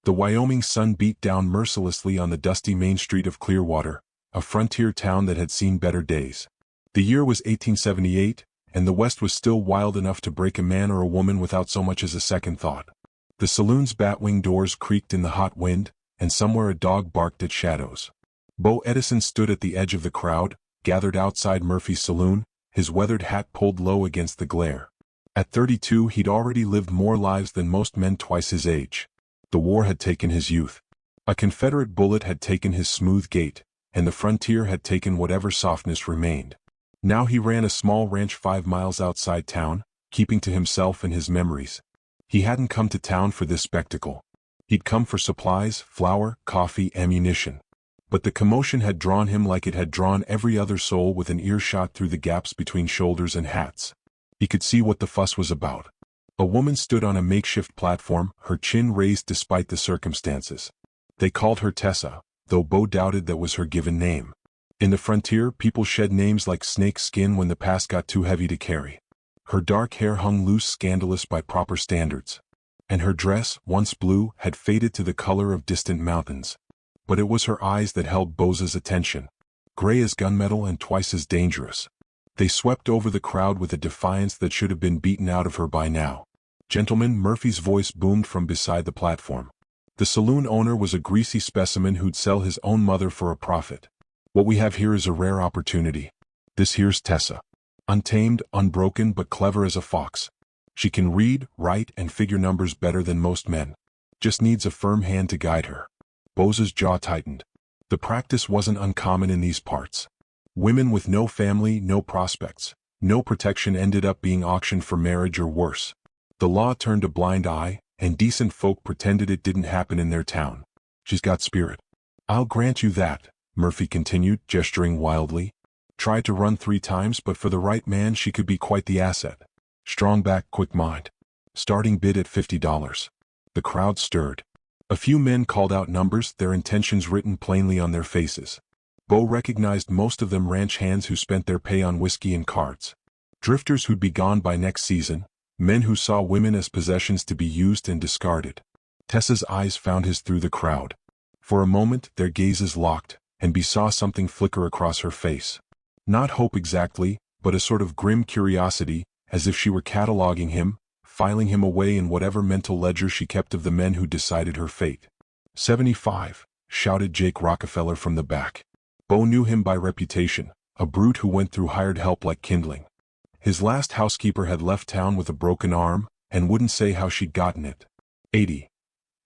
The Wyoming sun beat down mercilessly on the dusty main street of Clearwater, a frontier town that had seen better days. The year was 1878, and the West was still wild enough to break a man or a woman without so much as a second thought. The saloon's batwing doors creaked in the hot wind, and somewhere a dog barked at shadows. Bo Edison stood at the edge of the crowd, gathered outside Murphy's saloon, his weathered hat pulled low against the glare. At 32 he'd already lived more lives than most men twice his age. The war had taken his youth. A Confederate bullet had taken his smooth gait, and the frontier had taken whatever softness remained. Now he ran a small ranch 5 miles outside town, keeping to himself and his memories. He hadn't come to town for this spectacle. He'd come for supplies, flour, coffee, ammunition. But the commotion had drawn him like it had drawn every other soul with an earshot through the gaps between shoulders and hats. He could see what the fuss was about. A woman stood on a makeshift platform, her chin raised despite the circumstances. They called her Tessa, though Bo doubted that was her given name. In the frontier, people shed names like snake skin when the past got too heavy to carry. Her dark hair hung loose, scandalous by proper standards. And her dress, once blue, had faded to the color of distant mountains. But it was her eyes that held Bo's attention. Gray as gunmetal and twice as dangerous. They swept over the crowd with a defiance that should have been beaten out of her by now. "Gentlemen," Murphy's voice boomed from beside the platform. The saloon owner was a greasy specimen who'd sell his own mother for a profit. "What we have here is a rare opportunity. This here's Tessa. Untamed, unbroken, but clever as a fox. She can read, write, and figure numbers better than most men. Just needs a firm hand to guide her." Bo's jaw tightened. The practice wasn't uncommon in these parts. Women with no family, no prospects, no protection ended up being auctioned for marriage or worse. The law turned a blind eye, and decent folk pretended it didn't happen in their town. "She's got spirit." "I'll grant you that," Murphy continued, gesturing wildly. "Tried to run 3 times, but for the right man she could be quite the asset. Strong back, quick mind. Starting bid at $50. The crowd stirred. A few men called out numbers, their intentions written plainly on their faces. Bo recognized most of them ranch hands who spent their pay on whiskey and cards. Drifters who'd be gone by next season, men who saw women as possessions to be used and discarded. Tessa's eyes found his through the crowd. For a moment their gazes locked, and Bo saw something flicker across her face. Not hope exactly, but a sort of grim curiosity, as if she were cataloging him, filing him away in whatever mental ledger she kept of the men who decided her fate. 75, shouted Jake Rockefeller from the back. Bo knew him by reputation, a brute who went through hired help like kindling. His last housekeeper had left town with a broken arm, and wouldn't say how she'd gotten it. 80.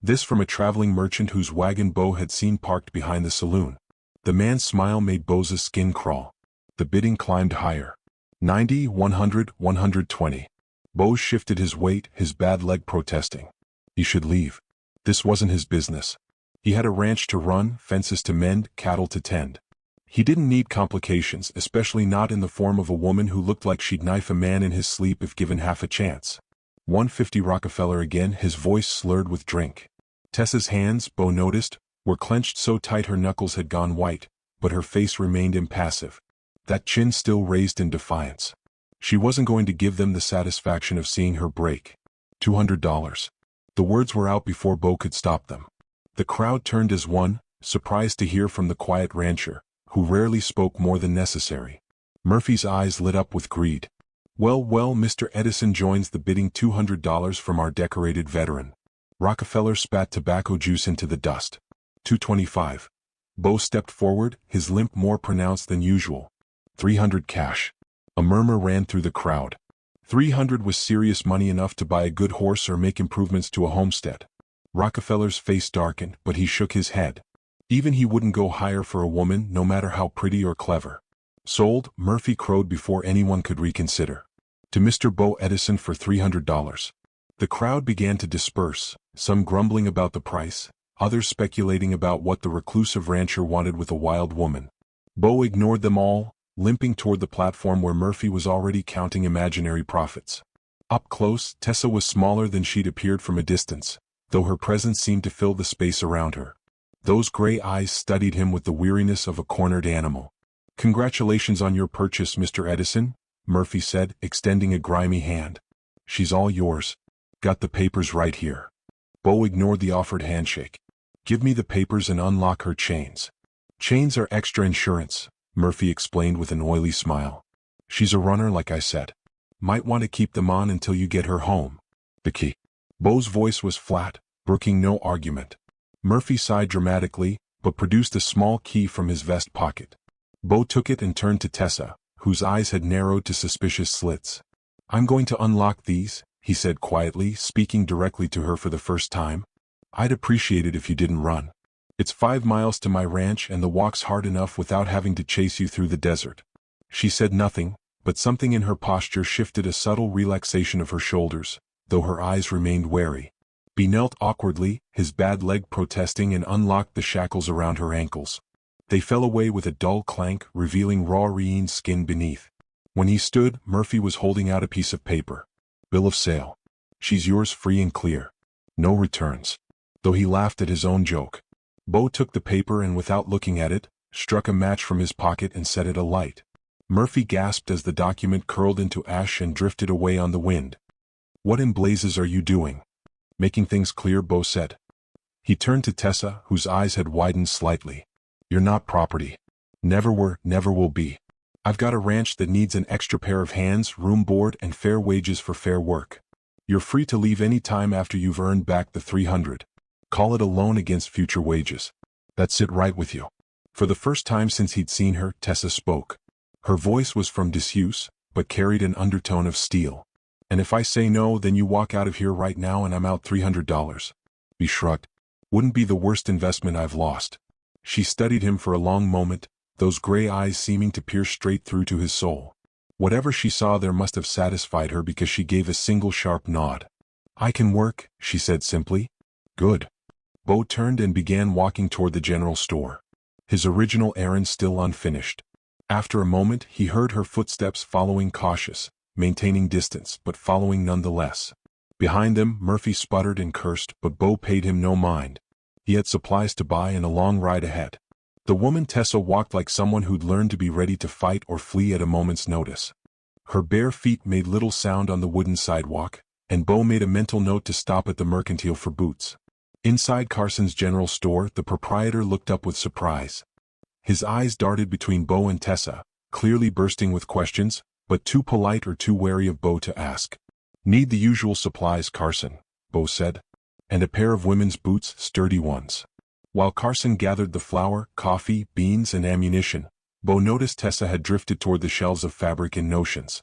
This from a traveling merchant whose wagon Bo had seen parked behind the saloon. The man's smile made Bo's skin crawl. The bidding climbed higher. 90, 100, 120. Bo shifted his weight, his bad leg protesting. He should leave. This wasn't his business. He had a ranch to run, fences to mend, cattle to tend. He didn't need complications, especially not in the form of a woman who looked like she'd knife a man in his sleep if given half a chance. 150 Rockefeller again, his voice slurred with drink. Tessa's hands, Bo noticed, were clenched so tight her knuckles had gone white, but her face remained impassive. That chin still raised in defiance. She wasn't going to give them the satisfaction of seeing her break. $200. The words were out before Bo could stop them. The crowd turned as one, surprised to hear from the quiet rancher, who rarely spoke more than necessary. Murphy's eyes lit up with greed. Well, Mr. Edison joins the bidding, $200 from our decorated veteran." Rockefeller spat tobacco juice into the dust. 225. Bo stepped forward, his limp more pronounced than usual. 300 cash. A murmur ran through the crowd. 300 was serious money, enough to buy a good horse or make improvements to a homestead. Rockefeller's face darkened, but he shook his head. Even he wouldn't go higher for a woman, no matter how pretty or clever. "Sold," Murphy crowed before anyone could reconsider. "To Mr. Bo Edison for $300. The crowd began to disperse, some grumbling about the price, others speculating about what the reclusive rancher wanted with a wild woman. Bo ignored them all, limping toward the platform where Murphy was already counting imaginary profits. Up close, Tessa was smaller than she'd appeared from a distance, though her presence seemed to fill the space around her. Those gray eyes studied him with the weariness of a cornered animal. "Congratulations on your purchase, Mr. Edison," Murphy said, extending a grimy hand. "She's all yours. Got the papers right here." Bo ignored the offered handshake. Give me the papers and unlock her chains. Chains are extra insurance, Murphy explained with an oily smile. She's a runner like I said. Might want to keep them on until you get her home. The key. Bo's voice was flat, brooking no argument. Murphy sighed dramatically, but produced a small key from his vest pocket. Bo took it and turned to Tessa, whose eyes had narrowed to suspicious slits. I'm going to unlock these, he said quietly, speaking directly to her for the first time. I'd appreciate it if you didn't run. It's 5 miles to my ranch and the walk's hard enough without having to chase you through the desert. She said nothing, but something in her posture shifted a subtle relaxation of her shoulders, though her eyes remained wary. He knelt awkwardly, his bad leg protesting, and unlocked the shackles around her ankles. They fell away with a dull clank, revealing raw Rien's skin beneath. When he stood, Murphy was holding out a piece of paper. Bill of sale. She's yours free and clear. No returns. Though he laughed at his own joke. Bo took the paper and, without looking at it, struck a match from his pocket and set it alight. Murphy gasped as the document curled into ash and drifted away on the wind. What in blazes are you doing? Making things clear, Bo said. He turned to Tessa, whose eyes had widened slightly. You're not property. Never were, never will be. I've got a ranch that needs an extra pair of hands, room board, and fair wages for fair work. You're free to leave any time after you've earned back the 300. Call it a loan against future wages. That's it, right with you. For the first time since he'd seen her, Tessa spoke. Her voice was from disuse, but carried an undertone of steel. And if I say no, then you walk out of here right now and I'm out $300. He shrugged. Wouldn't be the worst investment I've lost. She studied him for a long moment, those gray eyes seeming to pierce straight through to his soul. Whatever she saw there must have satisfied her because she gave a single sharp nod. I can work, she said simply. Good. Bo turned and began walking toward the general store. His original errand still unfinished. After a moment, he heard her footsteps following, cautious, maintaining distance, but following nonetheless. Behind them, Murphy sputtered and cursed, but Bo paid him no mind. He had supplies to buy and a long ride ahead. The woman Tessa walked like someone who'd learned to be ready to fight or flee at a moment's notice. Her bare feet made little sound on the wooden sidewalk, and Bo made a mental note to stop at the mercantile for boots. Inside Carson's general store, the proprietor looked up with surprise. His eyes darted between Bo and Tessa, clearly bursting with questions, but too polite or too wary of Bo to ask. Need the usual supplies, Carson, Bo said. And a pair of women's boots, sturdy ones. While Carson gathered the flour, coffee, beans, and ammunition, Bo noticed Tessa had drifted toward the shelves of fabric and notions.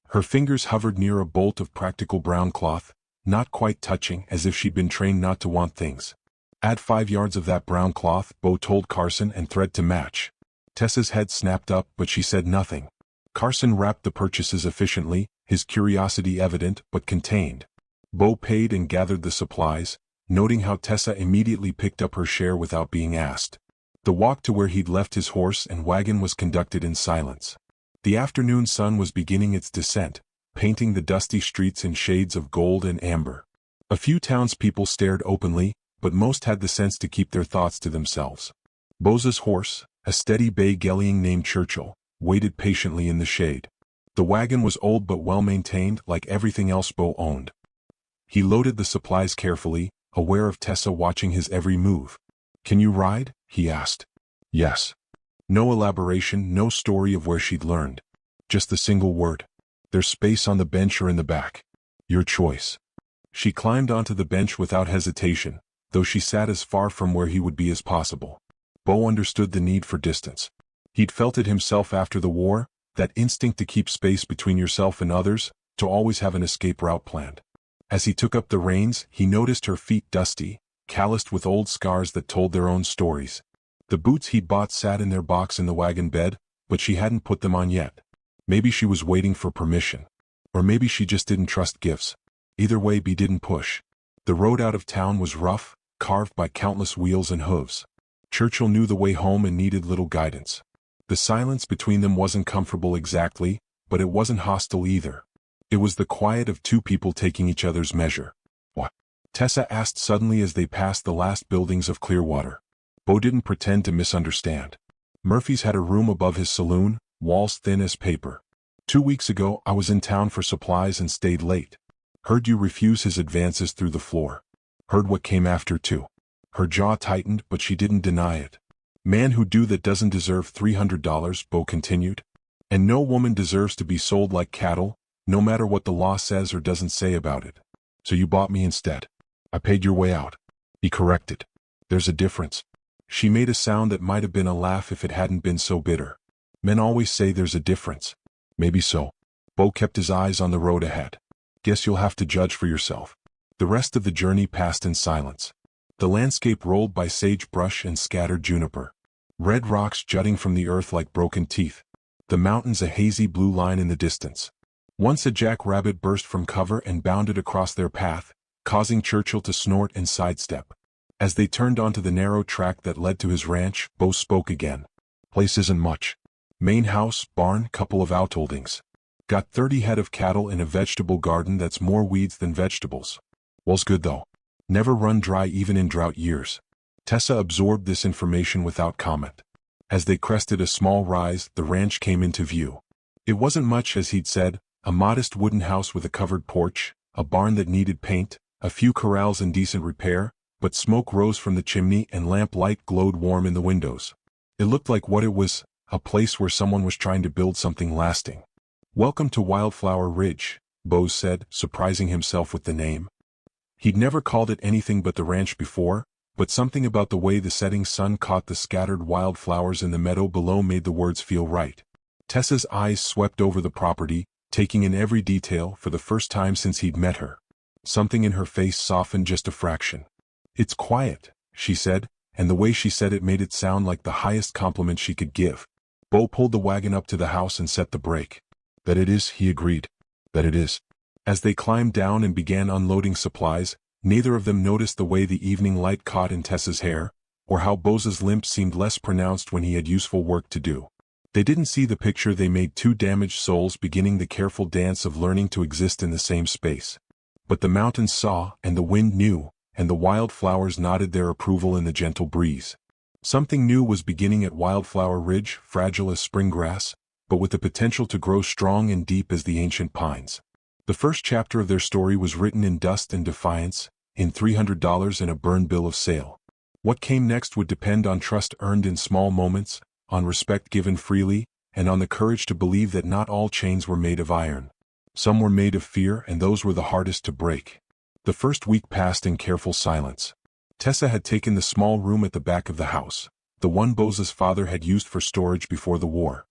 Her fingers hovered near a bolt of practical brown cloth, not quite touching, as if she'd been trained not to want things. Add 5 yards of that brown cloth, Bo told Carson, and thread to match. Tessa's head snapped up, but she said nothing. Carson wrapped the purchases efficiently, his curiosity evident but contained. Bo paid and gathered the supplies, noting how Tessa immediately picked up her share without being asked. The walk to where he'd left his horse and wagon was conducted in silence. The afternoon sun was beginning its descent, painting the dusty streets in shades of gold and amber. A few townspeople stared openly, but most had the sense to keep their thoughts to themselves. Bo's horse, a steady bay gelding named Churchill, waited patiently in the shade. The wagon was old but well-maintained, like everything else Bo owned. He loaded the supplies carefully, aware of Tessa watching his every move. Can you ride? He asked. Yes. No elaboration, no story of where she'd learned. Just the single word. There's space on the bench or in the back. Your choice. She climbed onto the bench without hesitation, though she sat as far from where he would be as possible. Bo understood the need for distance. He'd felt it himself after the war, that instinct to keep space between yourself and others, to always have an escape route planned. As he took up the reins, he noticed her feet dusty, calloused with old scars that told their own stories. The boots he'd bought sat in their box in the wagon bed, but she hadn't put them on yet. Maybe she was waiting for permission. Or maybe she just didn't trust gifts. Either way, Bee didn't push. The road out of town was rough, carved by countless wheels and hooves. Churchill knew the way home and needed little guidance. The silence between them wasn't comfortable exactly, but it wasn't hostile either. It was the quiet of two people taking each other's measure. What? Tessa asked suddenly as they passed the last buildings of Clearwater. Bo didn't pretend to misunderstand. Murphy's had a room above his saloon, walls thin as paper. 2 weeks ago I was in town for supplies and stayed late. Heard you refuse his advances through the floor. Heard what came after too. Her jaw tightened, but she didn't deny it. Man who do that doesn't deserve $300, Bo continued. And no woman deserves to be sold like cattle, no matter what the law says or doesn't say about it. So you bought me instead. I paid your way out. He corrected. There's a difference. She made a sound that might have been a laugh if it hadn't been so bitter. Men always say there's a difference. Maybe so. Bo kept his eyes on the road ahead. Guess you'll have to judge for yourself. The rest of the journey passed in silence. The landscape rolled by sagebrush and scattered juniper. Red rocks jutting from the earth like broken teeth. The mountains a hazy blue line in the distance. Once a jackrabbit burst from cover and bounded across their path, causing Churchill to snort and sidestep. As they turned onto the narrow track that led to his ranch, Bo spoke again. Place isn't much. Main house, barn, couple of outholdings. Got 30 head of cattle in a vegetable garden that's more weeds than vegetables. Well's good though. Never run dry even in drought years. Tessa absorbed this information without comment. As they crested a small rise, the ranch came into view. It wasn't much as he'd said, a modest wooden house with a covered porch, a barn that needed paint, a few corrals in decent repair, but smoke rose from the chimney and lamp light glowed warm in the windows. It looked like what it was, a place where someone was trying to build something lasting. Welcome to Wildflower Ridge, Bose said, surprising himself with the name. He'd never called it anything but the ranch before, but something about the way the setting sun caught the scattered wildflowers in the meadow below made the words feel right. Tessa's eyes swept over the property, taking in every detail for the first time since he'd met her. Something in her face softened just a fraction. It's quiet, she said, and the way she said it made it sound like the highest compliment she could give. Bo pulled the wagon up to the house and set the brake. That it is, he agreed. That it is. As they climbed down and began unloading supplies, neither of them noticed the way the evening light caught in Tessa's hair, or how Bose's limp seemed less pronounced when he had useful work to do. They didn't see the picture they made, two damaged souls beginning the careful dance of learning to exist in the same space. But the mountains saw, and the wind knew, and the wildflowers nodded their approval in the gentle breeze. Something new was beginning at Wildflower Ridge, fragile as spring grass, but with the potential to grow strong and deep as the ancient pines. The first chapter of their story was written in dust and defiance, in $300 and a burned bill of sale. What came next would depend on trust earned in small moments, on respect given freely, and on the courage to believe that not all chains were made of iron. Some were made of fear, and those were the hardest to break. The first week passed in careful silence. Tessa had taken the small room at the back of the house, the one Bose's father had used for storage before the war.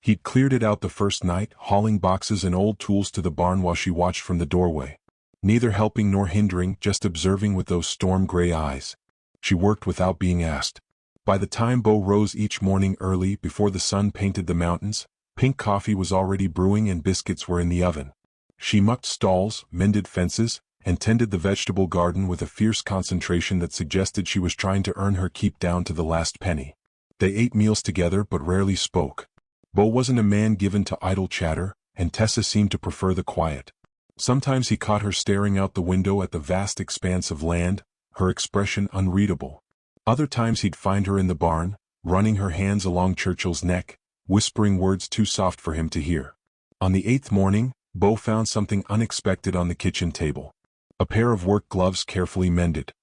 He'd cleared it out the first night, hauling boxes and old tools to the barn while she watched from the doorway. Neither helping nor hindering, just observing with those storm-gray eyes. She worked without being asked. By the time Bo rose each morning early before the sun painted the mountains, pink coffee was already brewing and biscuits were in the oven. She mucked stalls, mended fences, and tended the vegetable garden with a fierce concentration that suggested she was trying to earn her keep down to the last penny. They ate meals together but rarely spoke. Bo wasn't a man given to idle chatter, and Tessa seemed to prefer the quiet. Sometimes he caught her staring out the window at the vast expanse of land, her expression unreadable. Other times he'd find her in the barn, running her hands along Churchill's neck, whispering words too soft for him to hear. On the 8th morning, Bo found something unexpected on the kitchen table. A pair of work gloves carefully mended.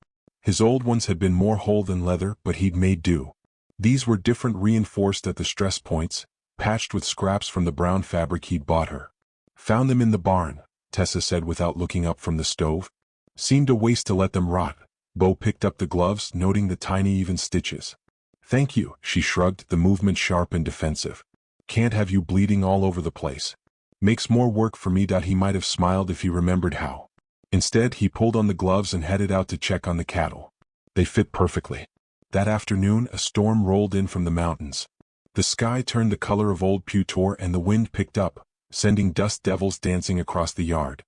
His old ones had been more whole than leather, but he'd made do. These were different, reinforced at the stress points, patched with scraps from the brown fabric he'd bought her. Found them in the barn, Tessa said without looking up from the stove. Seemed a waste to let them rot. Bo picked up the gloves, noting the tiny even stitches. Thank you, she shrugged, the movement sharp and defensive. Can't have you bleeding all over the place. Makes more work for me. He might have smiled if he remembered how. Instead, he pulled on the gloves and headed out to check on the cattle. They fit perfectly. That afternoon, a storm rolled in from the mountains. The sky turned the color of old pewter and the wind picked up, sending dust devils dancing across the yard.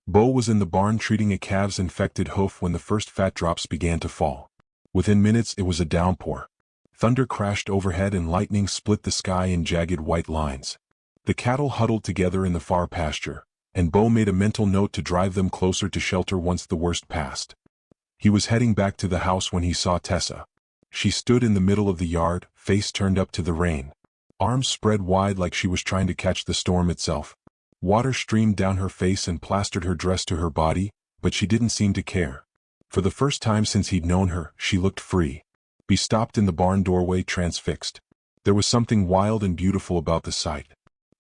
Bo was in the barn treating a calf's infected hoof when the first fat drops began to fall. Within minutes, it was a downpour. Thunder crashed overhead and lightning split the sky in jagged white lines. The cattle huddled together in the far pasture, and Bo made a mental note to drive them closer to shelter once the worst passed. He was heading back to the house when he saw Tessa. She stood in the middle of the yard, face turned up to the rain. Arms spread wide like she was trying to catch the storm itself. Water streamed down her face and plastered her dress to her body, but she didn't seem to care. For the first time since he'd known her, she looked free. He stopped in the barn doorway, transfixed. There was something wild and beautiful about the sight.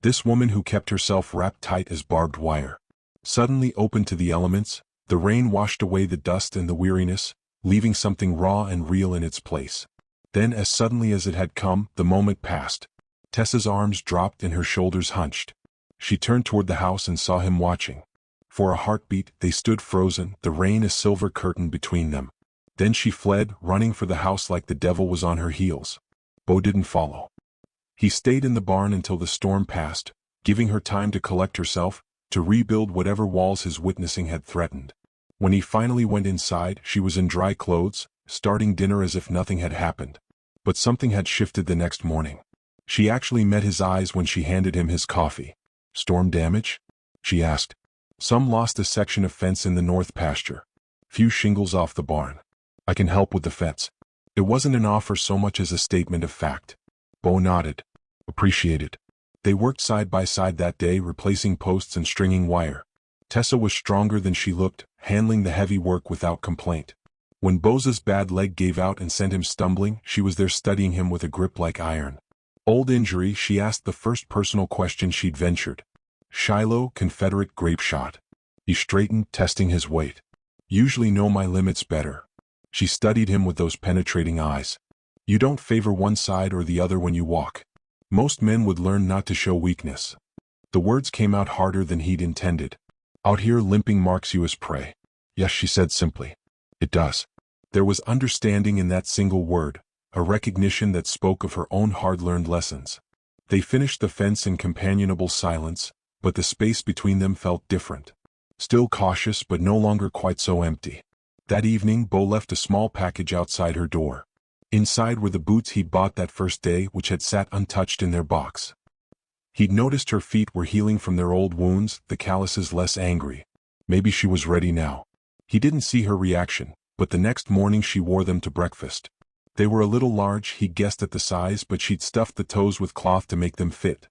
This woman who kept herself wrapped tight as barbed wire. Suddenly open to the elements, the rain washed away the dust and the weariness, leaving something raw and real in its place. Then, as suddenly as it had come, the moment passed. Tessa's arms dropped and her shoulders hunched. She turned toward the house and saw him watching. For a heartbeat, they stood frozen, the rain a silver curtain between them. Then she fled, running for the house like the devil was on her heels. Bo didn't follow. He stayed in the barn until the storm passed, giving her time to collect herself, to rebuild whatever walls his witnessing had threatened. When he finally went inside, she was in dry clothes, starting dinner as if nothing had happened. But something had shifted the next morning. She actually met his eyes when she handed him his coffee. "Storm damage?" she asked. "Some lost a section of fence in the north pasture. Few shingles off the barn. I can help with the fence." It wasn't an offer so much as a statement of fact. Bo nodded. "Appreciated." They worked side by side that day, replacing posts and stringing wire. Tessa was stronger than she looked, handling the heavy work without complaint. When Bo's bad leg gave out and sent him stumbling, she was there studying him with a grip like iron. Old injury, she asked the first personal question she'd ventured. "Shiloh, Confederate grape shot." He straightened, testing his weight. "Usually know my limits better." She studied him with those penetrating eyes. "You don't favor one side or the other when you walk. Most men would learn not to show weakness." The words came out harder than he'd intended. "Out here limping marks you as prey." "Yes," she said simply. "It does." There was understanding in that single word, a recognition that spoke of her own hard-learned lessons. They finished the fence in companionable silence, but the space between them felt different. Still cautious but no longer quite so empty. That evening, Bo left a small package outside her door. Inside were the boots he'd bought that first day, which had sat untouched in their box. He'd noticed her feet were healing from their old wounds, the calluses less angry. Maybe she was ready now. He didn't see her reaction, but the next morning she wore them to breakfast. They were a little large, he guessed at the size, but she'd stuffed the toes with cloth to make them fit.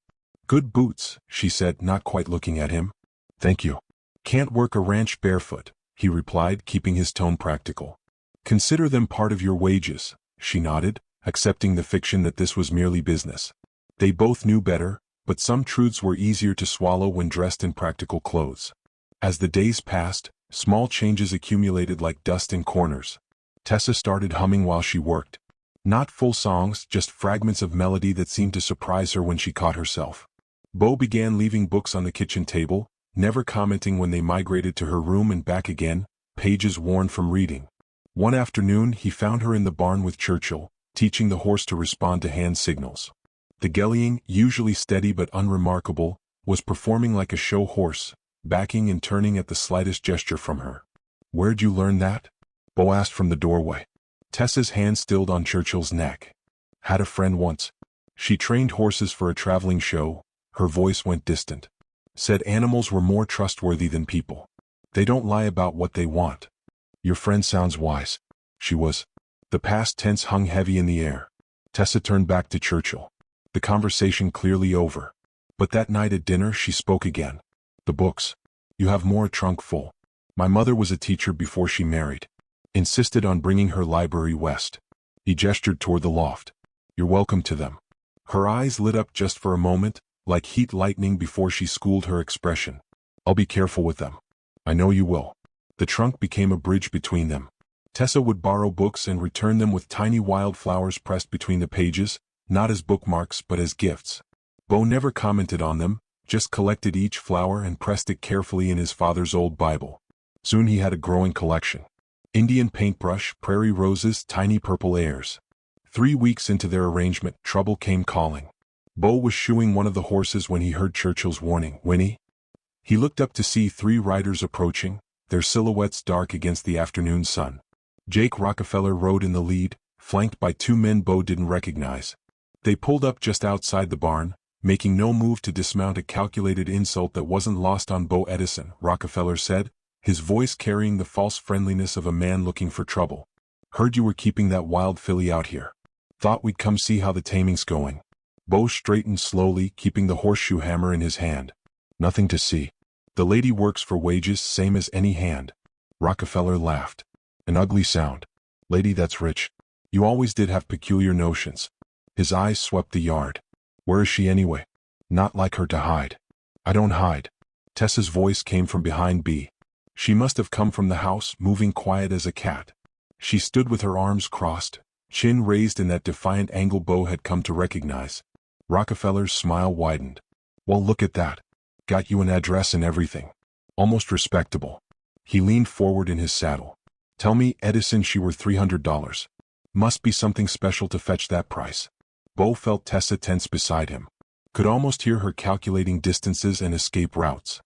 "Good boots," she said, not quite looking at him. "Thank you." "Can't work a ranch barefoot," he replied, keeping his tone practical. "Consider them part of your wages." She nodded, accepting the fiction that this was merely business. They both knew better, but some truths were easier to swallow when dressed in practical clothes. As the days passed, small changes accumulated like dust in corners. Tessa started humming while she worked. Not full songs, just fragments of melody that seemed to surprise her when she caught herself. Bo began leaving books on the kitchen table, never commenting when they migrated to her room and back again, pages worn from reading. One afternoon he found her in the barn with Churchill, teaching the horse to respond to hand signals. The gelding, usually steady but unremarkable, was performing like a show horse, backing and turning at the slightest gesture from her. "Where'd you learn that?" Bo asked from the doorway. Tessa's hand stilled on Churchill's neck. "Had a friend once. She trained horses for a traveling show." Her voice went distant. "Said animals were more trustworthy than people. They don't lie about what they want." "Your friend sounds wise." She was. The past tense hung heavy in the air. Tessa turned back to Churchill. The conversation clearly over. But that night at dinner she spoke again. "The books. You have more a trunk full. My mother was a teacher before she married. Insisted on bringing her library west." He gestured toward the loft. "You're welcome to them." Her eyes lit up just for a moment, like heat lightning before she schooled her expression. "I'll be careful with them." "I know you will." The trunk became a bridge between them. Tessa would borrow books and return them with tiny wildflowers pressed between the pages, not as bookmarks but as gifts. Bo never commented on them, just collected each flower and pressed it carefully in his father's old Bible. Soon he had a growing collection. Indian paintbrush, prairie roses, tiny purple airs. 3 weeks into their arrangement, trouble came calling. Bo was shoeing one of the horses when he heard Churchill's warning, "Winnie." He looked up to see 3 riders approaching, their silhouettes dark against the afternoon sun. Jake Rockefeller rode in the lead, flanked by 2 men Bo didn't recognize. They pulled up just outside the barn, making no move to dismount, a calculated insult that wasn't lost on Bo. "Edison," Rockefeller said, his voice carrying the false friendliness of a man looking for trouble. "Heard you were keeping that wild filly out here. Thought we'd come see how the taming's going." Bo straightened slowly, keeping the horseshoe hammer in his hand. "Nothing to see. The lady works for wages, same as any hand." Rockefeller laughed. An ugly sound. Lady, that's rich. You always did have peculiar notions. His eyes swept the yard. Where is she anyway? Not like her to hide. I don't hide. Tessa's voice came from behind B. She must have come from the house, moving quiet as a cat. She stood with her arms crossed, chin raised in that defiant angle Bo had come to recognize. Rockefeller's smile widened. Well, look at that. Got you an address and everything. Almost respectable. He leaned forward in his saddle. Tell me, Edison, she were $300. Must be something special to fetch that price. Bo felt Tessa tense beside him. Could almost hear her calculating distances and escape routes.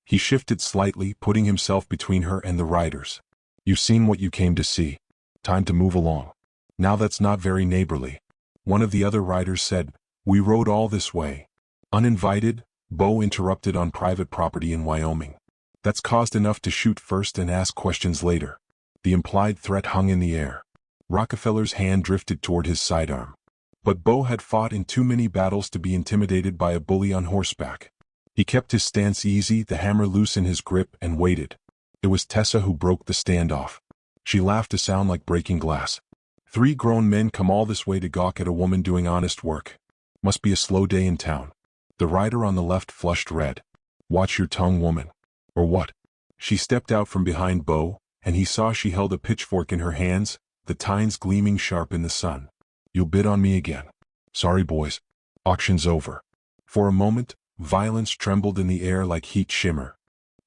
He shifted slightly, putting himself between her and the riders. You've seen what you came to see. Time to move along. Now that's not very neighborly. One of the other riders said, we rode all this way. Uninvited, Bo interrupted, on private property in Wyoming. That's caused enough to shoot first and ask questions later. The implied threat hung in the air. Rockefeller's hand drifted toward his sidearm. But Bo had fought in too many battles to be intimidated by a bully on horseback. He kept his stance easy, the hammer loose in his grip, and waited. It was Tessa who broke the standoff. She laughed a sound like breaking glass. 3 grown men come all this way to gawk at a woman doing honest work. Must be a slow day in town. The rider on the left flushed red. Watch your tongue, woman. Or what? She stepped out from behind Bo, and he saw she held a pitchfork in her hands, the tines gleaming sharp in the sun. You'll bid on me again. Sorry, boys. Auction's over. For a moment, violence trembled in the air like heat shimmer.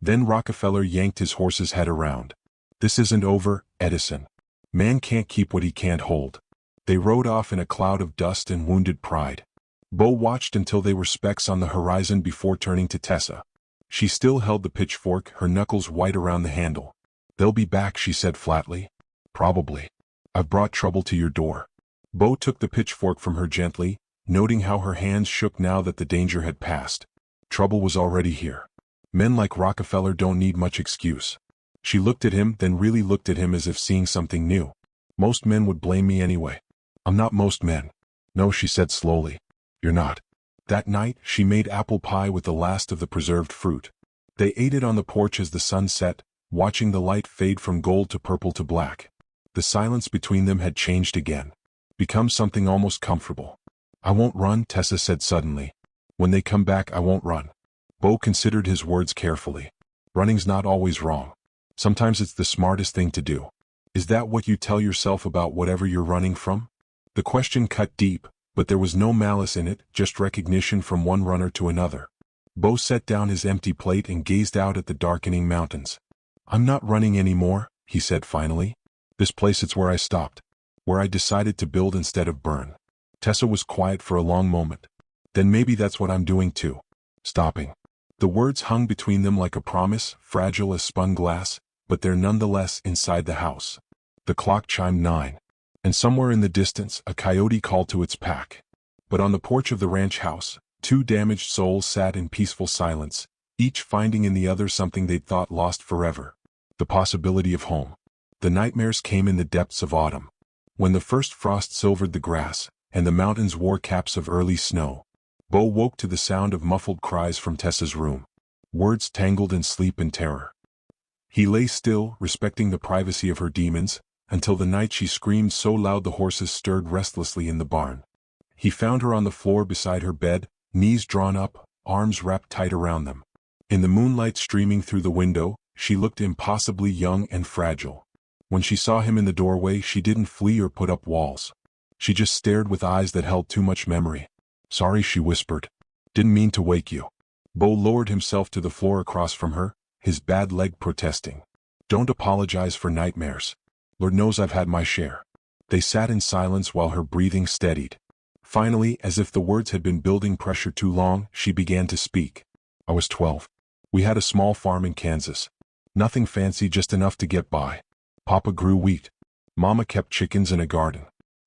Then Rockefeller yanked his horse's head around. This isn't over, Edison. Man can't keep what he can't hold. They rode off in a cloud of dust and wounded pride. Bo watched until they were specks on the horizon before turning to Tessa. She still held the pitchfork, her knuckles white around the handle. They'll be back, she said flatly. Probably. I've brought trouble to your door. Bo took the pitchfork from her gently, noting how her hands shook now that the danger had passed. Trouble was already here. Men like Rockefeller don't need much excuse. She looked at him, then really looked at him as if seeing something new. Most men would blame me anyway. I'm not most men. No, she said slowly. You're not. That night, she made apple pie with the last of the preserved fruit. They ate it on the porch as the sun set, watching the light fade from gold to purple to black. The silence between them had changed again. Become something almost comfortable. I won't run, Tessa said suddenly. When they come back, I won't run. Bo considered his words carefully. Running's not always wrong. Sometimes it's the smartest thing to do. Is that what you tell yourself about whatever you're running from? The question cut deep, but there was no malice in it, just recognition from one runner to another. Bo set down his empty plate and gazed out at the darkening mountains. I'm not running anymore, he said finally. This place, it's where I stopped. Where I decided to build instead of burn. Tessa was quiet for a long moment. Then maybe that's what I'm doing too. Stopping. The words hung between them like a promise, fragile as spun glass, but they're nonetheless inside the house. The clock chimed 9. And somewhere in the distance, a coyote called to its pack. But on the porch of the ranch house, 2 damaged souls sat in peaceful silence, each finding in the other something they'd thought lost forever. The possibility of home. The nightmares came in the depths of autumn. When the first frost silvered the grass, and the mountains wore caps of early snow. Bo woke to the sound of muffled cries from Tessa's room. Words tangled in sleep and terror. He lay still, respecting the privacy of her demons, until the night she screamed so loud the horses stirred restlessly in the barn. He found her on the floor beside her bed, knees drawn up, arms wrapped tight around them. In the moonlight streaming through the window, she looked impossibly young and fragile. When she saw him in the doorway, she didn't flee or put up walls. She just stared with eyes that held too much memory. Sorry, she whispered. Didn't mean to wake you. Bo lowered himself to the floor across from her, his bad leg protesting. Don't apologize for nightmares. Lord knows I've had my share. They sat in silence while her breathing steadied. Finally, as if the words had been building pressure too long, she began to speak. I was 12. We had a small farm in Kansas. Nothing fancy, just enough to get by. Papa grew wheat. Mama kept chickens and a garden.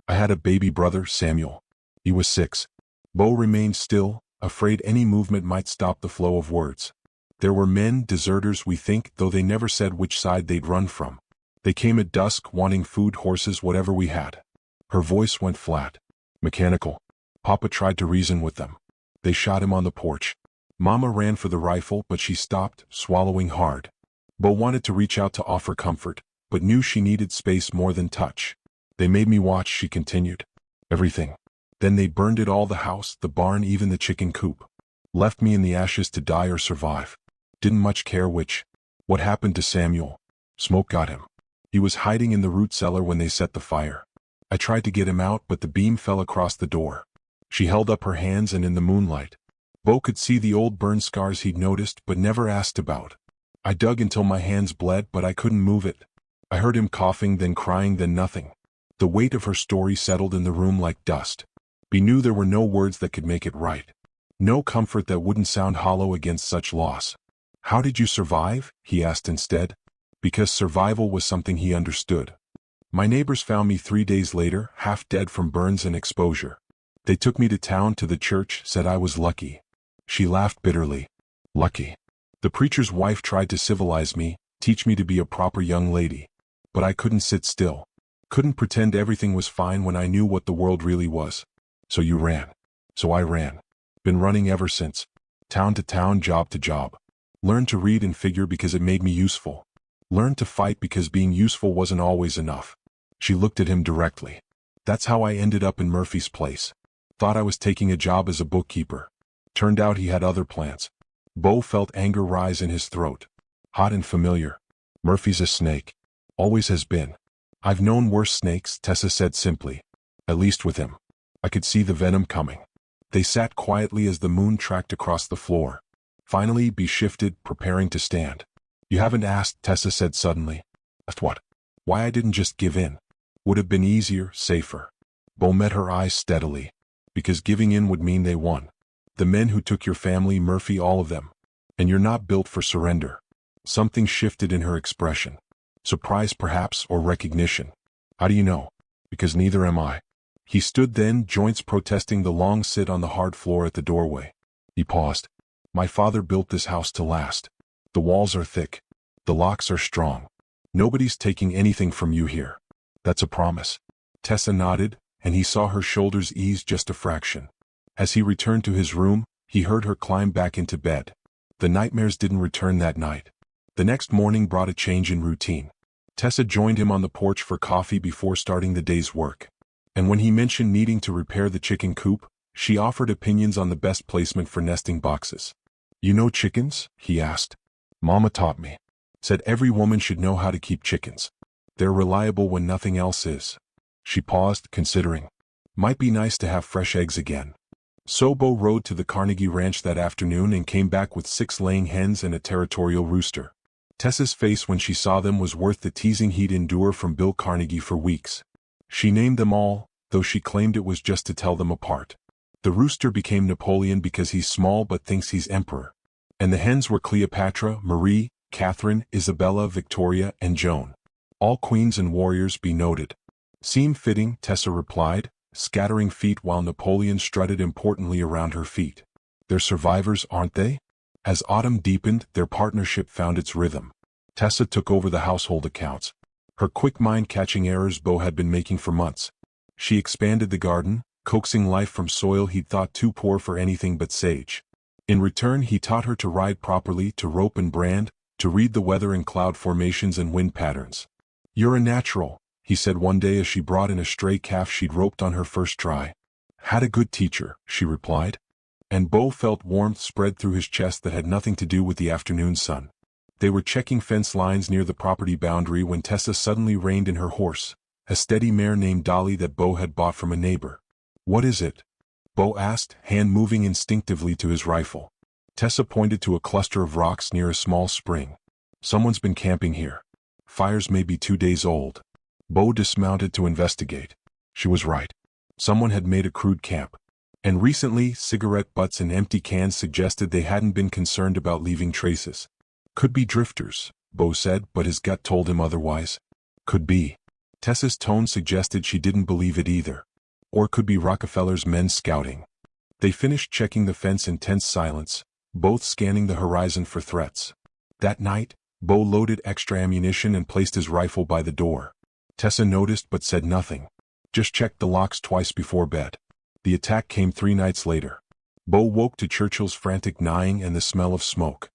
I had a baby brother, Samuel. He was 6. Bo remained still, afraid any movement might stop the flow of words. There were men, deserters we think, though they never said which side they'd run from. They came at dusk, wanting food, horses, whatever we had. Her voice went flat. Mechanical. Papa tried to reason with them. They shot him on the porch. Mama ran for the rifle, but she stopped, swallowing hard. Bo wanted to reach out to offer comfort, but knew she needed space more than touch. They made me watch, she continued. Everything. Then they burned it all, the house, the barn, even the chicken coop. Left me in the ashes to die or survive. Didn't much care which. What happened to Samuel? Smoke got him. He was hiding in the root cellar when they set the fire. I tried to get him out, but the beam fell across the door. She held up her hands, and in the moonlight, Bo could see the old burn scars he'd noticed but never asked about. I dug until my hands bled, but I couldn't move it. I heard him coughing, then crying, then nothing. The weight of her story settled in the room like dust. He knew there were no words that could make it right. No comfort that wouldn't sound hollow against such loss. How did you survive? He asked instead. Because survival was something he understood. My neighbors found me 3 days later, half dead from burns and exposure. They took me to town, to the church, said I was lucky. She laughed bitterly. Lucky. The preacher's wife tried to civilize me, teach me to be a proper young lady. But I couldn't sit still. Couldn't pretend everything was fine when I knew what the world really was. So you ran. So I ran. Been running ever since. Town to town, job to job. Learned to read and figure because it made me useful. Learned to fight because being useful wasn't always enough. She looked at him directly. That's how I ended up in Murphy's place. Thought I was taking a job as a bookkeeper. Turned out he had other plans. Bo felt anger rise in his throat. Hot and familiar. Murphy's a snake. Always has been. I've known worse snakes, Tessa said simply. At least with him. I could see the venom coming. They sat quietly as the moon tracked across the floor. Finally, Bee shifted, preparing to stand. You haven't asked, Tessa said suddenly. Asked what? Why I didn't just give in. Would have been easier, safer. Bo met her eyes steadily. Because giving in would mean they won. The men who took your family, Murphy, all of them. And you're not built for surrender. Something shifted in her expression. Surprise perhaps, or recognition. How do you know? Because neither am I. He stood then, joints protesting the long sit on the hard floor at the doorway. He paused. My father built this house to last. The walls are thick. The locks are strong. Nobody's taking anything from you here. That's a promise. Tessa nodded, and he saw her shoulders ease just a fraction. As he returned to his room, he heard her climb back into bed. The nightmares didn't return that night. The next morning brought a change in routine. Tessa joined him on the porch for coffee before starting the day's work. And when he mentioned needing to repair the chicken coop, she offered opinions on the best placement for nesting boxes. You know chickens? He asked. Mama taught me. Said every woman should know how to keep chickens. They're reliable when nothing else is. She paused, considering. Might be nice to have fresh eggs again. So Bo rode to the Carnegie Ranch that afternoon and came back with 6 laying hens and a territorial rooster. Tessa's face when she saw them was worth the teasing he'd endure from Bill Carnegie for weeks. She named them all, though she claimed it was just to tell them apart. The rooster became Napoleon because he's small but thinks he's emperor. And the hens were Cleopatra, Marie, Catherine, Isabella, Victoria, and Joan. All queens and warriors, be noted. Seem fitting, Tessa replied, scattering feet while Napoleon strutted importantly around her feet. They're survivors, aren't they? As autumn deepened, their partnership found its rhythm. Tessa took over the household accounts. Her quick mind catching errors Bo had been making for months. She expanded the garden, coaxing life from soil he'd thought too poor for anything but sage. In return, he taught her to ride properly, to rope and brand, to read the weather and cloud formations and wind patterns. You're a natural, he said one day as she brought in a stray calf she'd roped on her first try. Had a good teacher, she replied. And Bo felt warmth spread through his chest that had nothing to do with the afternoon sun. They were checking fence lines near the property boundary when Tessa suddenly reined in her horse, a steady mare named Dolly that Bo had bought from a neighbor. What is it? Bo asked, hand moving instinctively to his rifle. Tessa pointed to a cluster of rocks near a small spring. Someone's been camping here. Fires may be 2 days old. Bo dismounted to investigate. She was right. Someone had made a crude camp. And recently, cigarette butts and empty cans suggested they hadn't been concerned about leaving traces. Could be drifters, Bo said, but his gut told him otherwise. Could be. Tessa's tone suggested she didn't believe it either. Or could be Rockefeller's men scouting. They finished checking the fence in tense silence, both scanning the horizon for threats. That night, Bo loaded extra ammunition and placed his rifle by the door. Tessa noticed but said nothing. Just checked the locks twice before bed. The attack came 3 nights later. Bo woke to Churchill's frantic gnawing and the smell of smoke.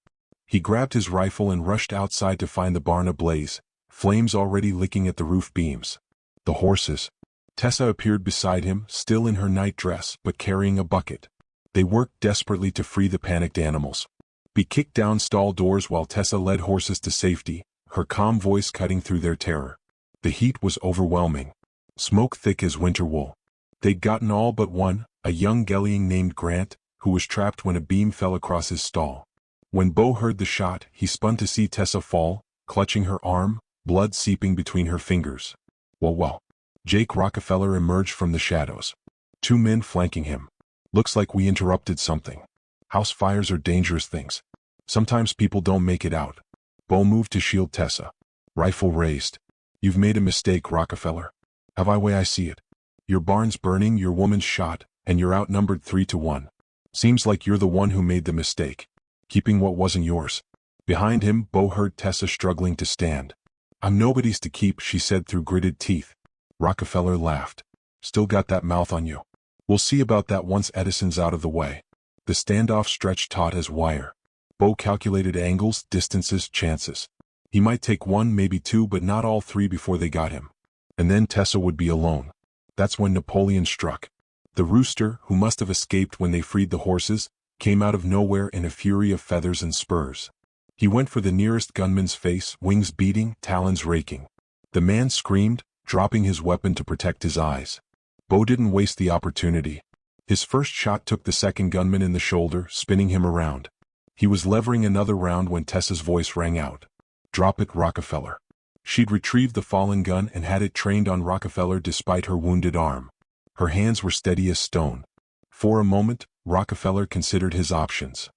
He grabbed his rifle and rushed outside to find the barn ablaze, flames already licking at the roof beams. The horses. Tessa appeared beside him, still in her night dress, but carrying a bucket. They worked desperately to free the panicked animals. Be kicked down stall doors while Tessa led horses to safety, her calm voice cutting through their terror. The heat was overwhelming. Smoke thick as winter wool. They'd gotten all but one, a young Gelliang named Grant, who was trapped when a beam fell across his stall. When Bo heard the shot, he spun to see Tessa fall, clutching her arm, blood seeping between her fingers. Well. Jake Rockefeller emerged from the shadows. 2 men flanking him. Looks like we interrupted something. House fires are dangerous things. Sometimes people don't make it out. Bo moved to shield Tessa. Rifle raised. You've made a mistake, Rockefeller. Have I way I see it. Your barn's burning, your woman's shot, and you're outnumbered 3-1. Seems like you're the one who made the mistake. Keeping what wasn't yours. Behind him, Bo heard Tessa struggling to stand. I'm nobody's to keep, she said through gritted teeth. Rockefeller laughed. Still got that mouth on you. We'll see about that once Edison's out of the way. The standoff stretched taut as wire. Bo calculated angles, distances, chances. He might take 1, maybe 2, but not all 3 before they got him. And then Tessa would be alone. That's when Napoleon struck. The rooster, who must have escaped when they freed the horses, came out of nowhere in a fury of feathers and spurs. He went for the nearest gunman's face, wings beating, talons raking. The man screamed, dropping his weapon to protect his eyes. Bo didn't waste the opportunity. His first shot took the second gunman in the shoulder, spinning him around. He was levering another round when Tessa's voice rang out. Drop it, Rockefeller. She'd retrieved the fallen gun and had it trained on Rockefeller despite her wounded arm. Her hands were steady as stone. For a moment, Rockefeller considered his options.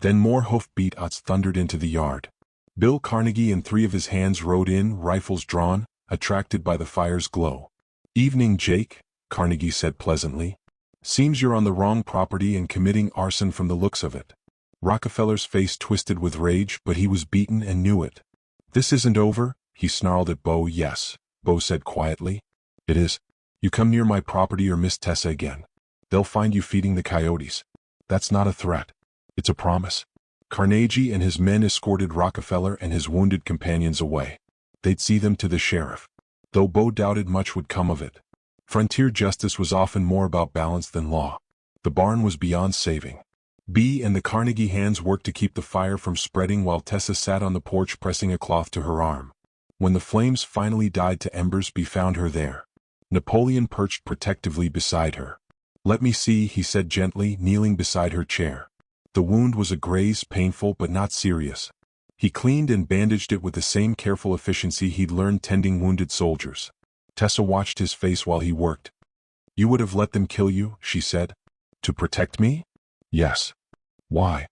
Then more hoofbeats thundered into the yard. Bill Carnegie and 3 of his hands rode in, rifles drawn, attracted by the fire's glow. Evening, Jake, Carnegie said pleasantly. Seems you're on the wrong property and committing arson from the looks of it. Rockefeller's face twisted with rage, but he was beaten and knew it. This isn't over, he snarled at Bo. Yes, Bo said quietly. It is. You come near my property or miss Tessa again. They'll find you feeding the coyotes. That's not a threat. It's a promise. Carnegie and his men escorted Rockefeller and his wounded companions away. They'd see them to the sheriff. Though Bo doubted much would come of it. Frontier justice was often more about balance than law. The barn was beyond saving. B and the Carnegie hands worked to keep the fire from spreading while Tessa sat on the porch pressing a cloth to her arm. When the flames finally died to embers, B found her there. Napoleon perched protectively beside her. Let me see, he said gently, kneeling beside her chair. The wound was a graze, painful but not serious. He cleaned and bandaged it with the same careful efficiency he'd learned tending wounded soldiers. Tessa watched his face while he worked. You would have let them kill you, she said. To protect me? Yes. Why?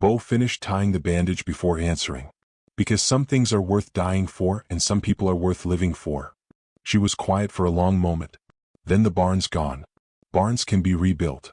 Bo finished tying the bandage before answering. Because some things are worth dying for and some people are worth living for. She was quiet for a long moment. Then the barn's gone. Barns can be rebuilt.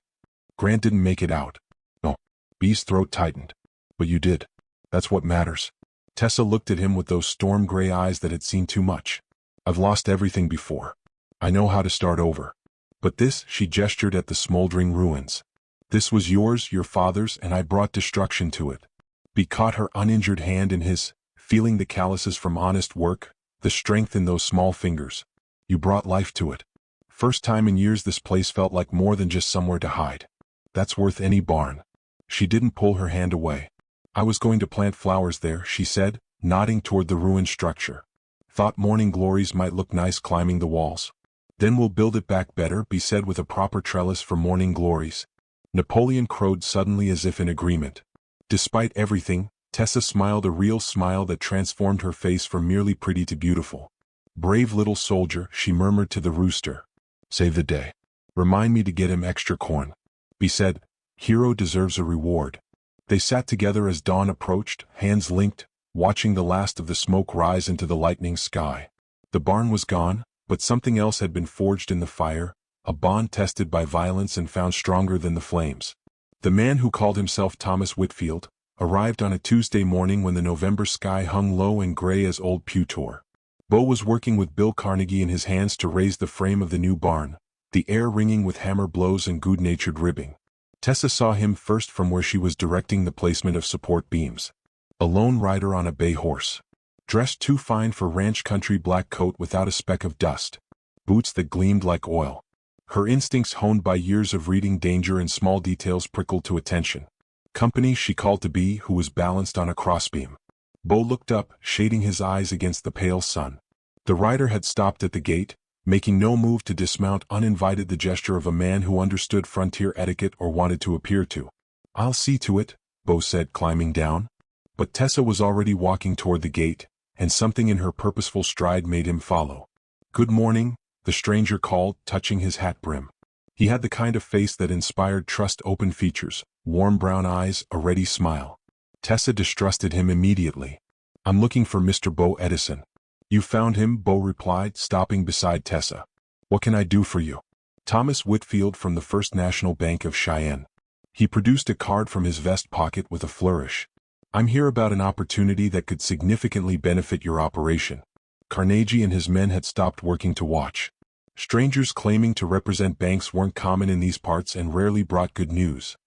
Grant didn't make it out. No. B's throat tightened. But you did. That's what matters. Tessa looked at him with those storm gray eyes that had seen too much. I've lost everything before. I know how to start over. But this, she gestured at the smoldering ruins. This was yours, your father's, and I brought destruction to it. B caught her uninjured hand in his, feeling the calluses from honest work, the strength in those small fingers. You brought life to it. First time in years this place felt like more than just somewhere to hide. That's worth any barn. She didn't pull her hand away. I was going to plant flowers there, she said, nodding toward the ruined structure. Thought morning glories might look nice climbing the walls. Then we'll build it back better, B said, with a proper trellis for morning glories. Napoleon crowed suddenly as if in agreement. Despite everything, Tessa smiled, a real smile that transformed her face from merely pretty to beautiful. Brave little soldier, she murmured to the rooster. Save the day. Remind me to get him extra corn. B said, hero deserves a reward. They sat together as dawn approached, hands linked, watching the last of the smoke rise into the lightning sky. The barn was gone, but something else had been forged in the fire, a bond tested by violence and found stronger than the flames. The man who called himself Thomas Whitfield arrived on a Tuesday morning when the November sky hung low and gray as old Pewtor. Bo was working with Bill Carnegie in his hands to raise the frame of the new barn, the air ringing with hammer blows and good-natured ribbing. Tessa saw him first from where she was directing the placement of support beams. A lone rider on a bay horse. Dressed too fine for ranch country, black coat without a speck of dust. Boots that gleamed like oil. Her instincts, honed by years of reading danger and small details, prickled to attention. Company she called to be, who was balanced on a crossbeam. Bo looked up, shading his eyes against the pale sun. The rider had stopped at the gate, making no move to dismount, uninvited, the gesture of a man who understood frontier etiquette, or wanted to appear to. "I'll see to it," Bo said, climbing down. But Tessa was already walking toward the gate, and something in her purposeful stride made him follow. "Good morning," the stranger called, touching his hat brim. He had the kind of face that inspired trust, open features, warm brown eyes, a ready smile. Tessa distrusted him immediately. "I'm looking for Mr. Bo Edison." "You found him," Bo replied, stopping beside Tessa. "What can I do for you?" "Thomas Whitfield from the First National Bank of Cheyenne." He produced a card from his vest pocket with a flourish. "I'm here about an opportunity that could significantly benefit your operation." Carnegie and his men had stopped working to watch. Strangers claiming to represent banks weren't common in these parts and rarely brought good news.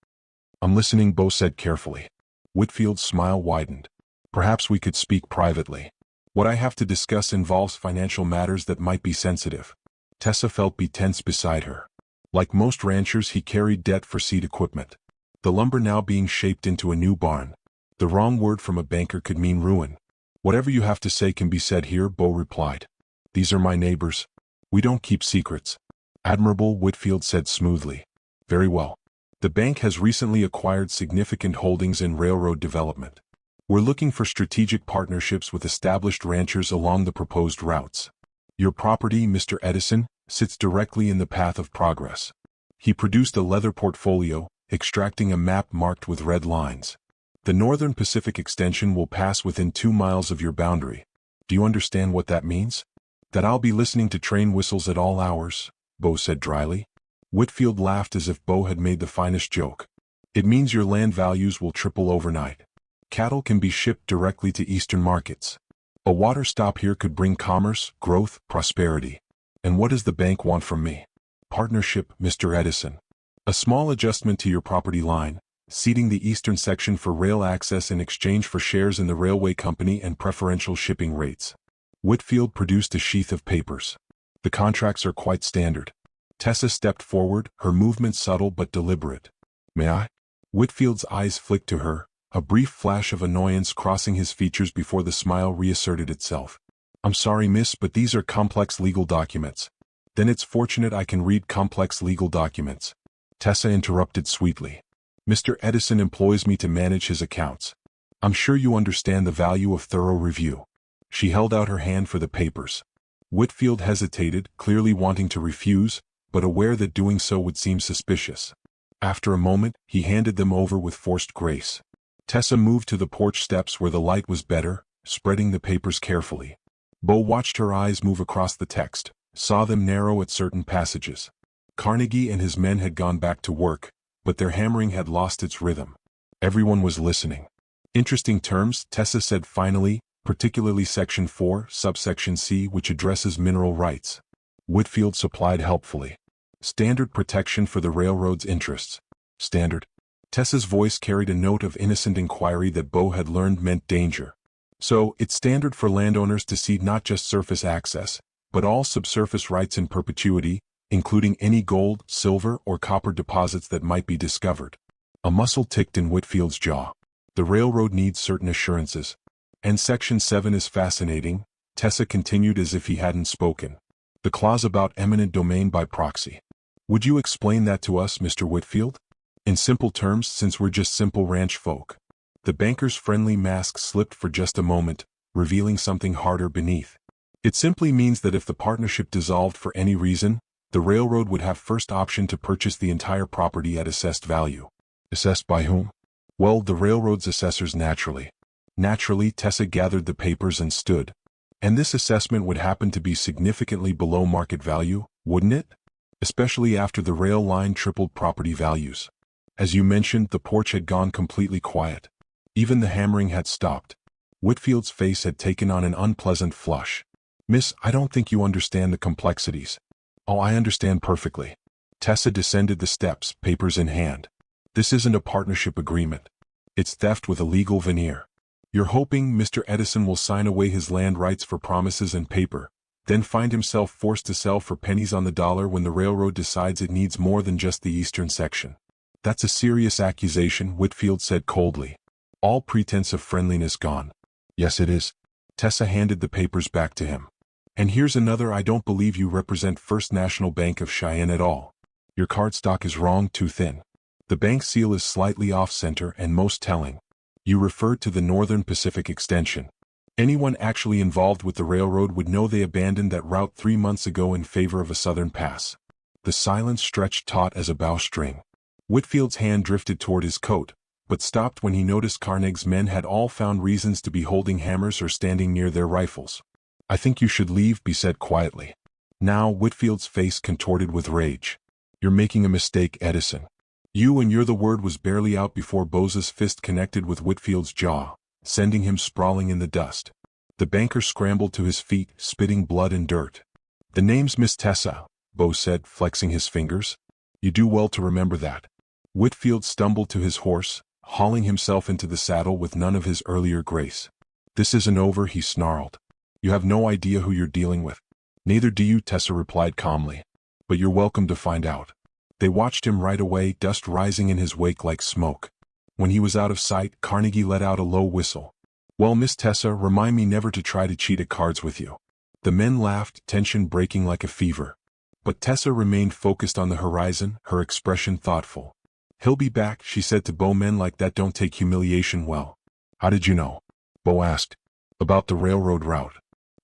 "I'm listening," Bo said carefully. Whitfield's smile widened. "Perhaps we could speak privately. What I have to discuss involves financial matters that might be sensitive." Tessa felt tense beside her. Like most ranchers, he carried debt for seed equipment. The lumber now being shaped into a new barn. The wrong word from a banker could mean ruin. "Whatever you have to say can be said here," Bo replied. "These are my neighbors. We don't keep secrets." "Admirable," Whitfield said smoothly. "Very well. The bank has recently acquired significant holdings in railroad development. We're looking for strategic partnerships with established ranchers along the proposed routes. Your property, Mr. Edison, sits directly in the path of progress." He produced a leather portfolio, extracting a map marked with red lines. "The Northern Pacific extension will pass within 2 miles of your boundary. Do you understand what that means?" "That I'll be listening to train whistles at all hours," Bo said dryly. Whitfield laughed as if Bo had made the finest joke. "It means your land values will triple overnight. Cattle can be shipped directly to eastern markets. A water stop here could bring commerce, growth, prosperity. And what does the bank want from me?" "Partnership, Mr. Edison. A small adjustment to your property line, ceding the eastern section for rail access in exchange for shares in the railway company and preferential shipping rates." Whitfield produced a sheath of papers. "The contracts are quite standard." Tessa stepped forward, her movement subtle but deliberate. "May I?" Whitfield's eyes flicked to her, a brief flash of annoyance crossing his features before the smile reasserted itself. "I'm sorry, miss, but these are complex legal documents." "Then it's fortunate I can read complex legal documents." Tessa interrupted sweetly. "Mr. Edison employs me to manage his accounts. I'm sure you understand the value of thorough review." She held out her hand for the papers. Whitfield hesitated, clearly wanting to refuse, but aware that doing so would seem suspicious. After a moment, he handed them over with forced grace. Tessa moved to the porch steps where the light was better, spreading the papers carefully. Bo watched her eyes move across the text, saw them narrow at certain passages. Carnegie and his men had gone back to work, but their hammering had lost its rhythm. Everyone was listening. "Interesting terms," Tessa said finally, "particularly Section 4, subsection C, which addresses mineral rights." Whitfield supplied helpfully. "Standard protection for the railroad's interests." "Standard?" Tessa's voice carried a note of innocent inquiry that Bo had learned meant danger. "So, it's standard for landowners to cede not just surface access, but all subsurface rights in perpetuity, including any gold, silver, or copper deposits that might be discovered." A muscle ticked in Whitfield's jaw. "The railroad needs certain assurances." "And Section 7 is fascinating," Tessa continued as if he hadn't spoken. "The clause about eminent domain by proxy. Would you explain that to us, Mr. Whitfield? In simple terms, since we're just simple ranch folk." The banker's friendly mask slipped for just a moment, revealing something harder beneath. "It simply means that if the partnership dissolved for any reason, the railroad would have first option to purchase the entire property at assessed value." "Assessed by whom?" "Well, the railroad's assessors, naturally." Naturally, Tessa gathered the papers and stood. "And this assessment would happen to be significantly below market value, wouldn't it? Especially after the rail line tripled property values." As you mentioned, the porch had gone completely quiet. Even the hammering had stopped. Whitfield's face had taken on an unpleasant flush. "Miss, I don't think you understand the complexities." "Oh, I understand perfectly." Tessa descended the steps, papers in hand. "This isn't a partnership agreement. It's theft with a legal veneer. You're hoping Mr. Edison will sign away his land rights for promises and paper, then find himself forced to sell for pennies on the dollar when the railroad decides it needs more than just the eastern section. That's a serious accusation, Whitfield said coldly. All pretense of friendliness gone. Yes, it is. Tessa handed the papers back to him. And here's another. I don't believe you represent First National Bank of Cheyenne at all. Your cardstock is wrong, too thin. The bank seal is slightly off-center and most telling. You referred to the Northern Pacific Extension. Anyone actually involved with the railroad would know they abandoned that route 3 months ago in favor of a southern pass. The silence stretched taut as a bowstring. Whitfield's hand drifted toward his coat, but stopped when he noticed Carnegie's men had all found reasons to be holding hammers or standing near their rifles. I think you should leave, he said quietly. Now Whitfield's face contorted with rage. You're making a mistake, Edison. You and the word was barely out before Bose's fist connected with Whitfield's jaw, sending him sprawling in the dust. The banker scrambled to his feet, spitting blood and dirt. The name's Miss Tessa, Bose said, flexing his fingers. You do well to remember that. Whitfield stumbled to his horse, hauling himself into the saddle with none of his earlier grace. This isn't over, he snarled. You have no idea who you're dealing with. Neither do you, Tessa replied calmly. But you're welcome to find out. They watched him right away, dust rising in his wake like smoke. When he was out of sight, Carnegie let out a low whistle. Well, Miss Tessa, remind me never to try to cheat at cards with you. The men laughed, tension breaking like a fever. But Tessa remained focused on the horizon, her expression thoughtful. He'll be back, she said to Bo. Men like that don't take humiliation well. How did you know? Bo asked. About the railroad route.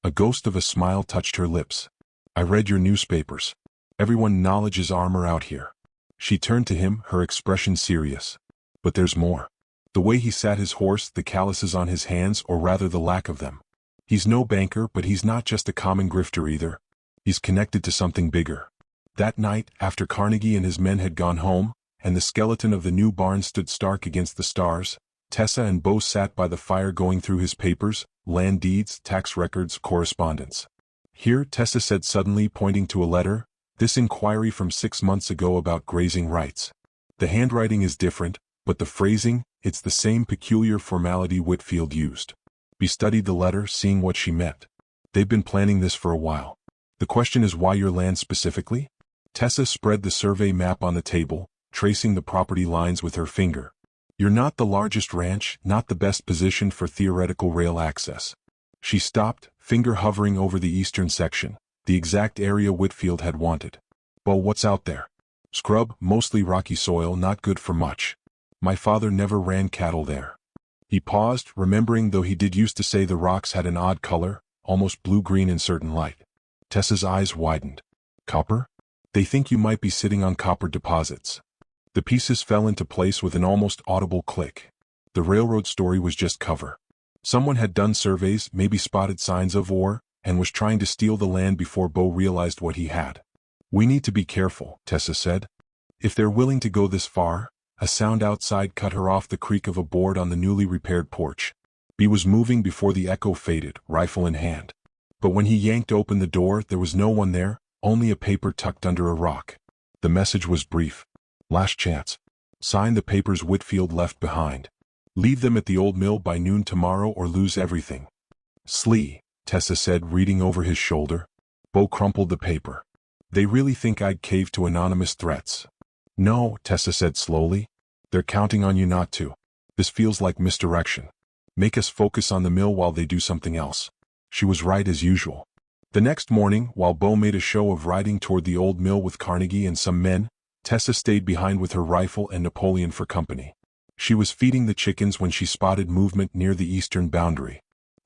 A ghost of a smile touched her lips. I read your newspapers. Everyone knowledge is armor out here. She turned to him, her expression serious. But there's more. The way he sat his horse, the calluses on his hands, or rather the lack of them. He's no banker, but he's not just a common grifter either. He's connected to something bigger. That night, after Carnegie and his men had gone home, and the skeleton of the new barn stood stark against the stars, Tessa and Bo sat by the fire going through his papers, land deeds, tax records, correspondence. Here, Tessa said suddenly, pointing to a letter, this inquiry from 6 months ago about grazing rights. The handwriting is different, but the phrasing, it's the same peculiar formality Whitfield used. He studied the letter, seeing what she meant. They've been planning this for a while. The question is why your land specifically? Tessa spread the survey map on the table, tracing the property lines with her finger. You're not the largest ranch, not the best positioned for theoretical rail access. She stopped, finger hovering over the eastern section, the exact area Whitfield had wanted. Well, what's out there? Scrub, mostly rocky soil, not good for much. My father never ran cattle there. He paused, remembering though he did used to say the rocks had an odd color, almost blue-green in certain light. Tessa's eyes widened. Copper? They think you might be sitting on copper deposits. The pieces fell into place with an almost audible click. The railroad story was just cover. Someone had done surveys, maybe spotted signs of ore, and was trying to steal the land before Bo realized what he had. We need to be careful, Tessa said. If they're willing to go this far. A sound outside cut her off, the creak of a board on the newly repaired porch. He was moving before the echo faded, rifle in hand. But when he yanked open the door, there was no one there, only a paper tucked under a rock. The message was brief. Last chance. Sign the papers Whitfield left behind. Leave them at the old mill by noon tomorrow or lose everything. Slee, Tessa said, reading over his shoulder. Bo crumpled the paper. They really think I'd cave to anonymous threats. No, Tessa said slowly. They're counting on you not to. This feels like misdirection. Make us focus on the mill while they do something else. She was right as usual. The next morning, while Bo made a show of riding toward the old mill with Carnegie and some men, Tessa stayed behind with her rifle and Napoleon for company. She was feeding the chickens when she spotted movement near the eastern boundary.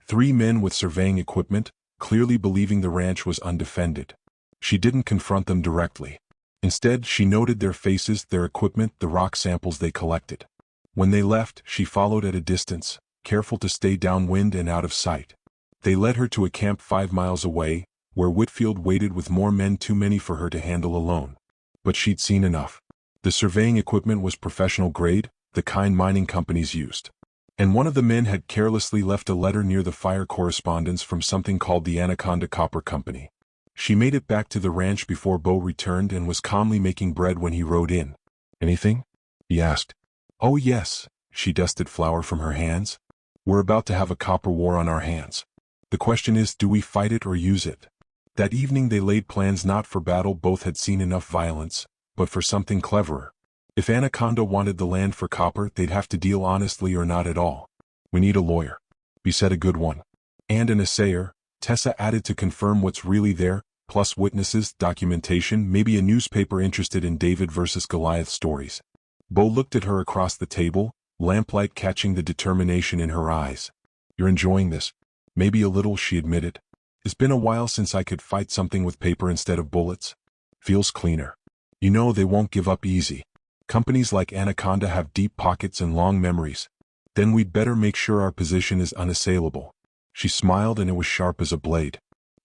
3 men with surveying equipment, clearly believing the ranch was undefended. She didn't confront them directly. Instead, she noted their faces, their equipment, the rock samples they collected. When they left, she followed at a distance, careful to stay downwind and out of sight. They led her to a camp 5 miles away, where Whitfield waited with more men, too many for her to handle alone. But she'd seen enough. The surveying equipment was professional grade, the kind mining companies used. And one of the men had carelessly left a letter near the fire correspondence from something called the Anaconda Copper Company. She made it back to the ranch before Bo returned and was calmly making bread when he rode in. Anything? He asked. Oh yes, she dusted flour from her hands. We're about to have a copper war on our hands. The question is, do we fight it or use it? That evening they laid plans not for battle. Both had seen enough violence, but for something cleverer. If Anaconda wanted the land for copper, they'd have to deal honestly or not at all. We need a lawyer. Be said a good one. And an assayer, Tessa added to confirm what's really there, plus witnesses, documentation, maybe a newspaper interested in David versus Goliath stories. Bo looked at her across the table, lamplight catching the determination in her eyes. You're enjoying this? Maybe a little, she admitted. It's been a while since I could fight something with paper instead of bullets. Feels cleaner. You know they won't give up easy. Companies like Anaconda have deep pockets and long memories. Then we'd better make sure our position is unassailable. She smiled and it was sharp as a blade.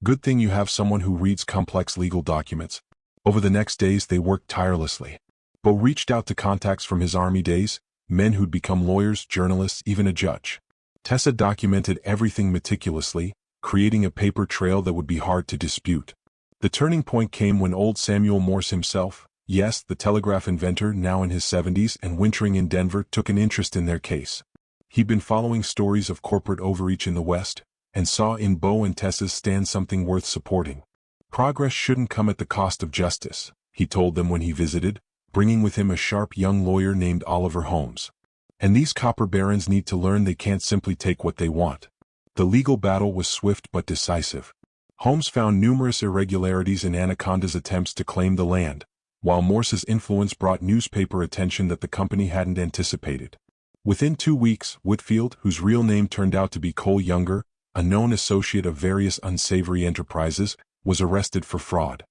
Good thing you have someone who reads complex legal documents. Over the next days they worked tirelessly. Bo reached out to contacts from his army days, men who'd become lawyers, journalists, even a judge. Tessa documented everything meticulously, creating a paper trail that would be hard to dispute. The turning point came when old Samuel Morse himself, yes, the telegraph inventor now in his 70s and wintering in Denver, took an interest in their case. He'd been following stories of corporate overreach in the West, and saw in Bo and Tessa's stand something worth supporting. Progress shouldn't come at the cost of justice, he told them when he visited, bringing with him a sharp young lawyer named Oliver Holmes. And these copper barons need to learn they can't simply take what they want. The legal battle was swift but decisive. Holmes found numerous irregularities in Anaconda's attempts to claim the land, while Morse's influence brought newspaper attention that the company hadn't anticipated. Within 2 weeks, Whitfield, whose real name turned out to be Cole Younger, a known associate of various unsavory enterprises, was arrested for fraud.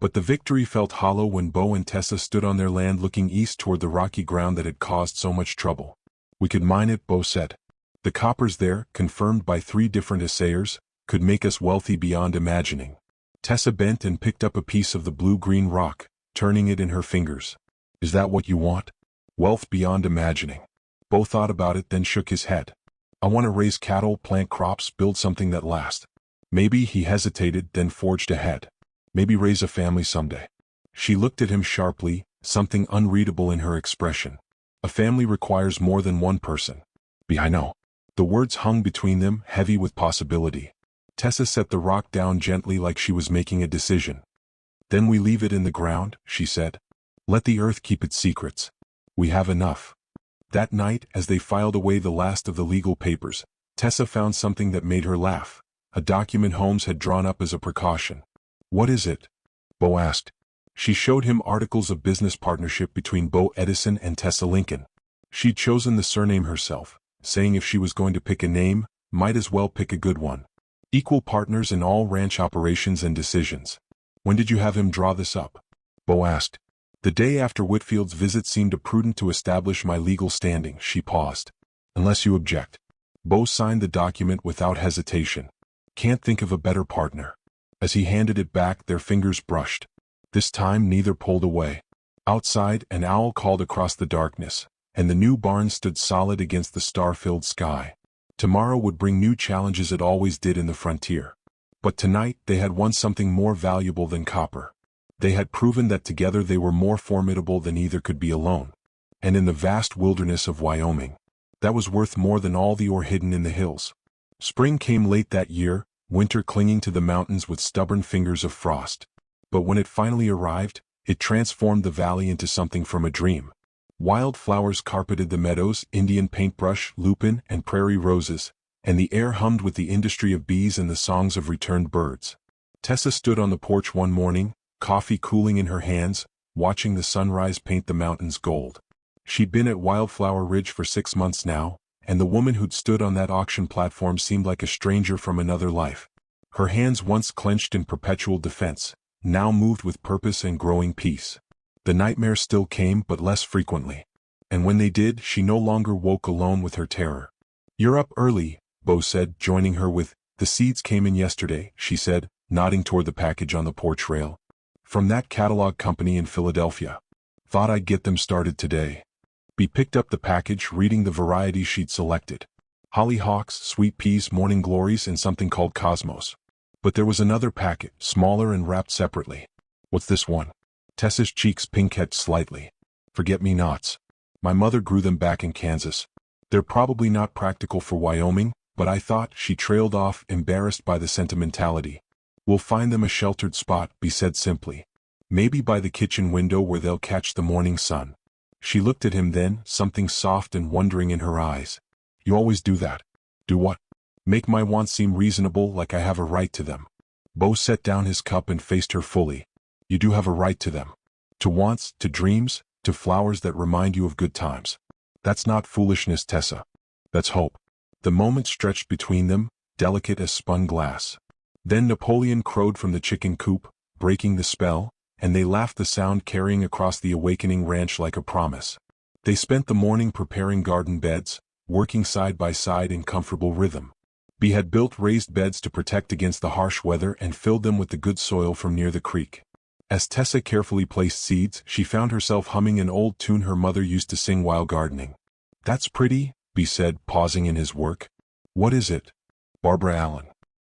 But the victory felt hollow when Bo and Tessa stood on their land looking east toward the rocky ground that had caused so much trouble. We could mine it, Bo said. The coppers there, confirmed by 3 different assayers, could make us wealthy beyond imagining. Tessa bent and picked up a piece of the blue-green rock, turning it in her fingers. Is that what you want? Wealth beyond imagining. Bo thought about it, then shook his head. I want to raise cattle, plant crops, build something that lasts. Maybe, he hesitated, then forged ahead. Maybe raise a family someday. She looked at him sharply, something unreadable in her expression. A family requires more than one person. I know. The words hung between them, heavy with possibility. Tessa set the rock down gently like she was making a decision. Then we leave it in the ground, she said. Let the earth keep its secrets. We have enough. That night, as they filed away the last of the legal papers, Tessa found something that made her laugh. A document Holmes had drawn up as a precaution. What is it? Bo asked. She showed him articles of business partnership between Bo Edison and Tessa Lincoln. She'd chosen the surname herself, saying if she was going to pick a name, might as well pick a good one. Equal partners in all ranch operations and decisions. When did you have him draw this up? Bo asked. The day after Whitfield's visit seemed prudent to establish my legal standing. She paused. Unless you object. Bo signed the document without hesitation. Can't think of a better partner. As he handed it back, their fingers brushed. This time neither pulled away. Outside, an owl called across the darkness, and the new barn stood solid against the star-filled sky. Tomorrow would bring new challenges, it always did in the frontier. But tonight they had won something more valuable than copper. They had proven that together they were more formidable than either could be alone. And in the vast wilderness of Wyoming, that was worth more than all the ore hidden in the hills. Spring came late that year, winter clinging to the mountains with stubborn fingers of frost. But when it finally arrived, it transformed the valley into something from a dream. Wild flowers carpeted the meadows, Indian paintbrush, lupin, and prairie roses, and the air hummed with the industry of bees and the songs of returned birds. Tessa stood on the porch one morning, coffee cooling in her hands, watching the sunrise paint the mountains gold. She'd been at Wildflower Ridge for 6 months now, and the woman who'd stood on that auction platform seemed like a stranger from another life. Her hands, once clenched in perpetual defense, now moved with purpose and growing peace. The nightmares still came, but less frequently. And when they did, she no longer woke alone with her terror. You're up early, Bo said, joining her with, the seeds came in yesterday, she said, nodding toward the package on the porch rail. From that catalog company in Philadelphia. Thought I'd get them started today. Bea picked up the package, reading the varieties she'd selected. Hollyhocks, sweet peas, morning glories, and something called Cosmos. But there was another packet, smaller and wrapped separately. What's this one? Tessa's cheeks pink-edged slightly. Forget-me-nots. My mother grew them back in Kansas. They're probably not practical for Wyoming, but I thought," she trailed off, embarrassed by the sentimentality. "We'll find them a sheltered spot," Bea said simply. "Maybe by the kitchen window where they'll catch the morning sun." She looked at him then, something soft and wondering in her eyes. "You always do that." "Do what?" "Make my wants seem reasonable, like I have a right to them." Bo set down his cup and faced her fully. "You do have a right to them. To wants, to dreams, to flowers that remind you of good times. That's not foolishness, Tessa. That's hope." The moment stretched between them, delicate as spun glass. Then Napoleon crowed from the chicken coop, breaking the spell, and they laughed, the sound carrying across the awakening ranch like a promise. They spent the morning preparing garden beds, working side by side in comfortable rhythm. Bea had built raised beds to protect against the harsh weather and filled them with the good soil from near the creek. As Tessa carefully placed seeds, she found herself humming an old tune her mother used to sing while gardening. "That's pretty," Bea said, pausing in his work. "What is it?" "Barbara Allen.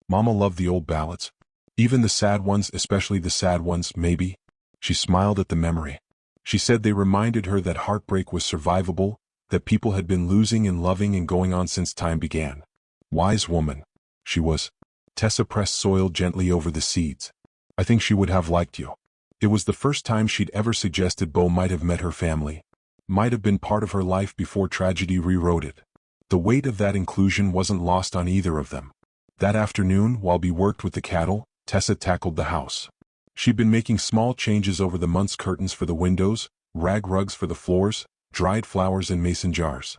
Mama loved the old ballads. Even the sad ones, especially the sad ones, maybe." She smiled at the memory. She said they reminded her that heartbreak was survivable, that people had been losing and loving and going on since time began. Wise woman. She was. Tessa pressed soil gently over the seeds. "I think she would have liked you." It was the first time she'd ever suggested Bo might have met her family. Might have been part of her life before tragedy rewrote it. The weight of that inclusion wasn't lost on either of them. That afternoon, while Bea worked with the cattle, Tessa tackled the house. She'd been making small changes over the month's curtains for the windows, rag rugs for the floors, dried flowers in mason jars.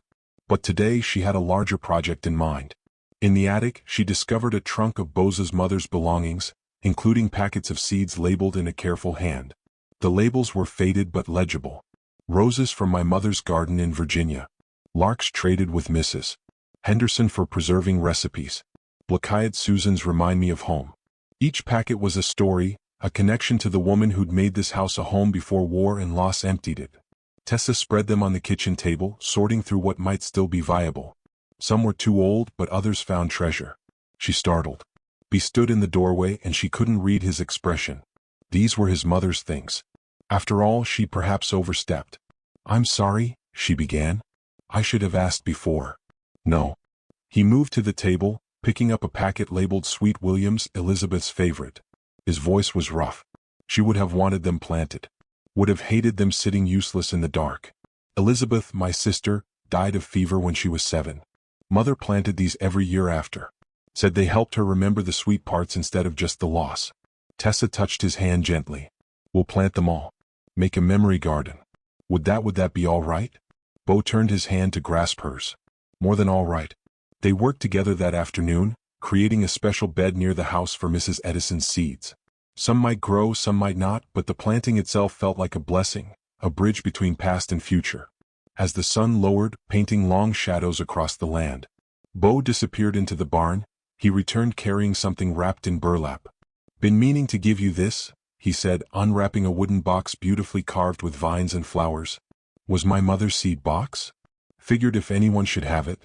But today she had a larger project in mind. In the attic, she discovered a trunk of Bo's mother's belongings, including packets of seeds labeled in a careful hand. The labels were faded but legible. "Roses from my mother's garden in Virginia. Larks traded with Mrs. Henderson for preserving recipes. Blackeyed Susans remind me of home." Each packet was a story, a connection to the woman who'd made this house a home before war and loss emptied it. Tessa spread them on the kitchen table, sorting through what might still be viable. Some were too old, but others found treasure. She startled. Bea stood in the doorway and she couldn't read his expression. These were his mother's things. After all, she perhaps overstepped. "I'm sorry," she began. "I should have asked before." "No." He moved to the table, picking up a packet labeled Sweet Williams, Elizabeth's favorite. His voice was rough. She would have wanted them planted. Would have hated them sitting useless in the dark. "Elizabeth, my sister, died of fever when she was 7. Mother planted these every year after. Said they helped her remember the sweet parts instead of just the loss." Tessa touched his hand gently. "We'll plant them all. Make a memory garden. Would that be all right?" Bo turned his hand to grasp hers. "More than all right." They worked together that afternoon, creating a special bed near the house for Mrs. Edison's seeds. Some might grow, some might not, but the planting itself felt like a blessing, a bridge between past and future. As the sun lowered, painting long shadows across the land, Bo disappeared into the barn. He returned carrying something wrapped in burlap. "Been meaning to give you this," he said, unwrapping a wooden box beautifully carved with vines and flowers. "Was my mother's seed box? Figured if anyone should have it."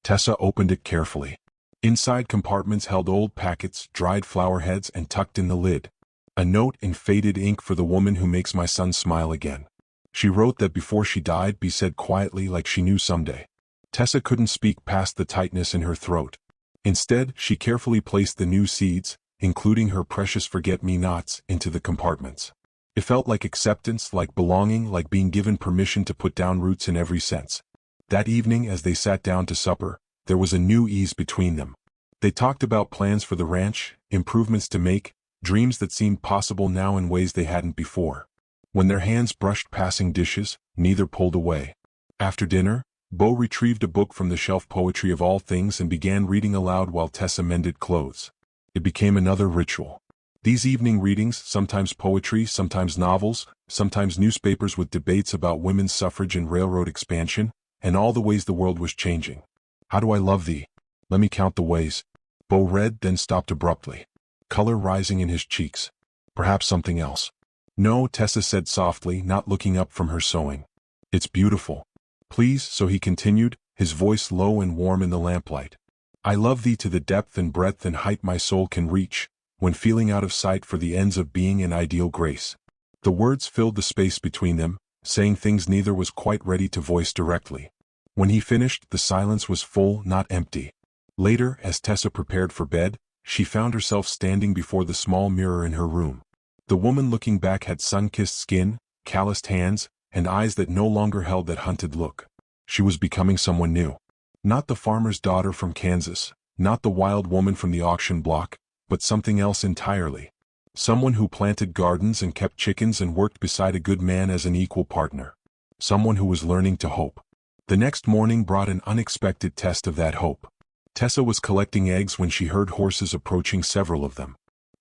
Tessa opened it carefully. Inside compartments held old packets, dried flower heads, and tucked in the lid. A note in faded ink for the woman who makes my son smile again. She wrote that before she died, Bea said quietly, like she knew someday. Tessa couldn't speak past the tightness in her throat. Instead, she carefully placed the new seeds, including her precious forget-me-nots, into the compartments. It felt like acceptance, like belonging, like being given permission to put down roots in every sense. That evening, as they sat down to supper, there was a new ease between them. They talked about plans for the ranch, improvements to make, dreams that seemed possible now in ways they hadn't before. When their hands brushed passing dishes, neither pulled away. After dinner, Bo retrieved a book from the shelf, Poetry of All Things, and began reading aloud while Tessa mended clothes. It became another ritual. These evening readings, sometimes poetry, sometimes novels, sometimes newspapers with debates about women's suffrage and railroad expansion, and all the ways the world was changing. "How do I love thee? Let me count the ways." Bo read, then stopped abruptly. Color rising in his cheeks. "Perhaps something else." "No," Tessa said softly, not looking up from her sewing. "It's beautiful. Please," so he continued, his voice low and warm in the lamplight. "I love thee to the depth and breadth and height my soul can reach, when feeling out of sight for the ends of being and ideal grace." The words filled the space between them, saying things neither was quite ready to voice directly. When he finished, the silence was full, not empty. Later, as Tessa prepared for bed, she found herself standing before the small mirror in her room. The woman looking back had sun-kissed skin, calloused hands, and eyes that no longer held that hunted look. She was becoming someone new. Not the farmer's daughter from Kansas, not the wild woman from the auction block, but something else entirely. Someone who planted gardens and kept chickens and worked beside a good man as an equal partner. Someone who was learning to hope. The next morning brought an unexpected test of that hope. Tessa was collecting eggs when she heard horses approaching, several of them.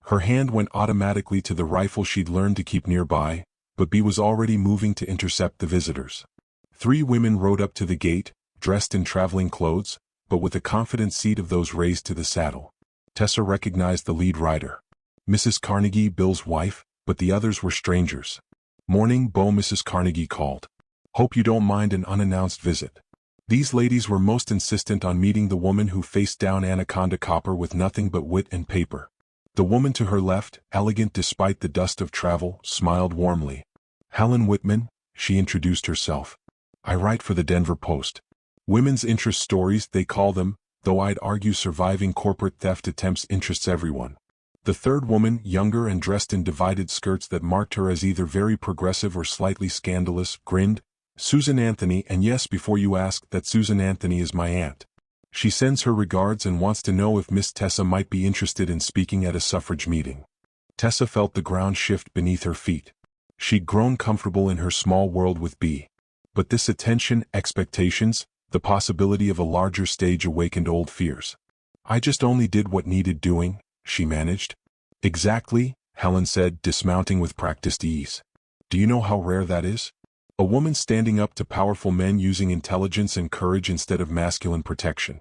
Her hand went automatically to the rifle she'd learned to keep nearby, but B was already moving to intercept the visitors. 3 women rode up to the gate, dressed in traveling clothes, but with the confident seat of those raised to the saddle. Tessa recognized the lead rider. Mrs. Carnegie, Bill's wife, but the others were strangers. "Morning, Bo," Mrs. Carnegie called. "Hope you don't mind an unannounced visit." These ladies were most insistent on meeting the woman who faced down Anaconda Copper with nothing but wit and paper. The woman to her left, elegant despite the dust of travel, smiled warmly. "Helen Whitman," she introduced herself. "I write for the Denver Post. Women's interest stories, they call them, though I'd argue surviving corporate theft attempts interests everyone." The third woman, younger and dressed in divided skirts that marked her as either very progressive or slightly scandalous, grinned. "Susan Anthony, and yes, before you ask, that Susan Anthony is my aunt. She sends her regards and wants to know if Miss Tessa might be interested in speaking at a suffrage meeting." Tessa felt the ground shift beneath her feet. She'd grown comfortable in her small world with B. But this attention, expectations, the possibility of a larger stage awakened old fears. "I just only did what needed doing," she managed. "Exactly," Helen said, dismounting with practiced ease. "Do you know how rare that is? A woman standing up to powerful men using intelligence and courage instead of masculine protection.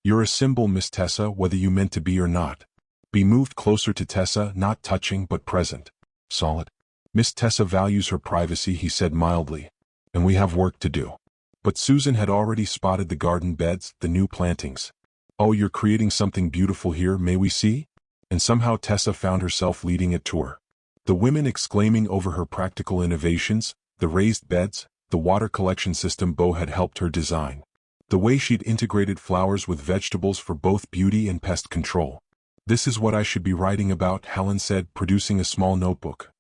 You're a symbol, Miss Tessa, whether you meant to be or not." B moved closer to Tessa, not touching but present. "Solid. Miss Tessa values her privacy," he said mildly. "And we have work to do." But Susan had already spotted the garden beds, the new plantings. "Oh, you're creating something beautiful here, may we see?" And somehow Tessa found herself leading a tour. The women exclaiming over her practical innovations, the raised beds, the water collection system Bo had helped her design. The way she'd integrated flowers with vegetables for both beauty and pest control. "This is what I should be writing about," Helen said, producing a small notebook.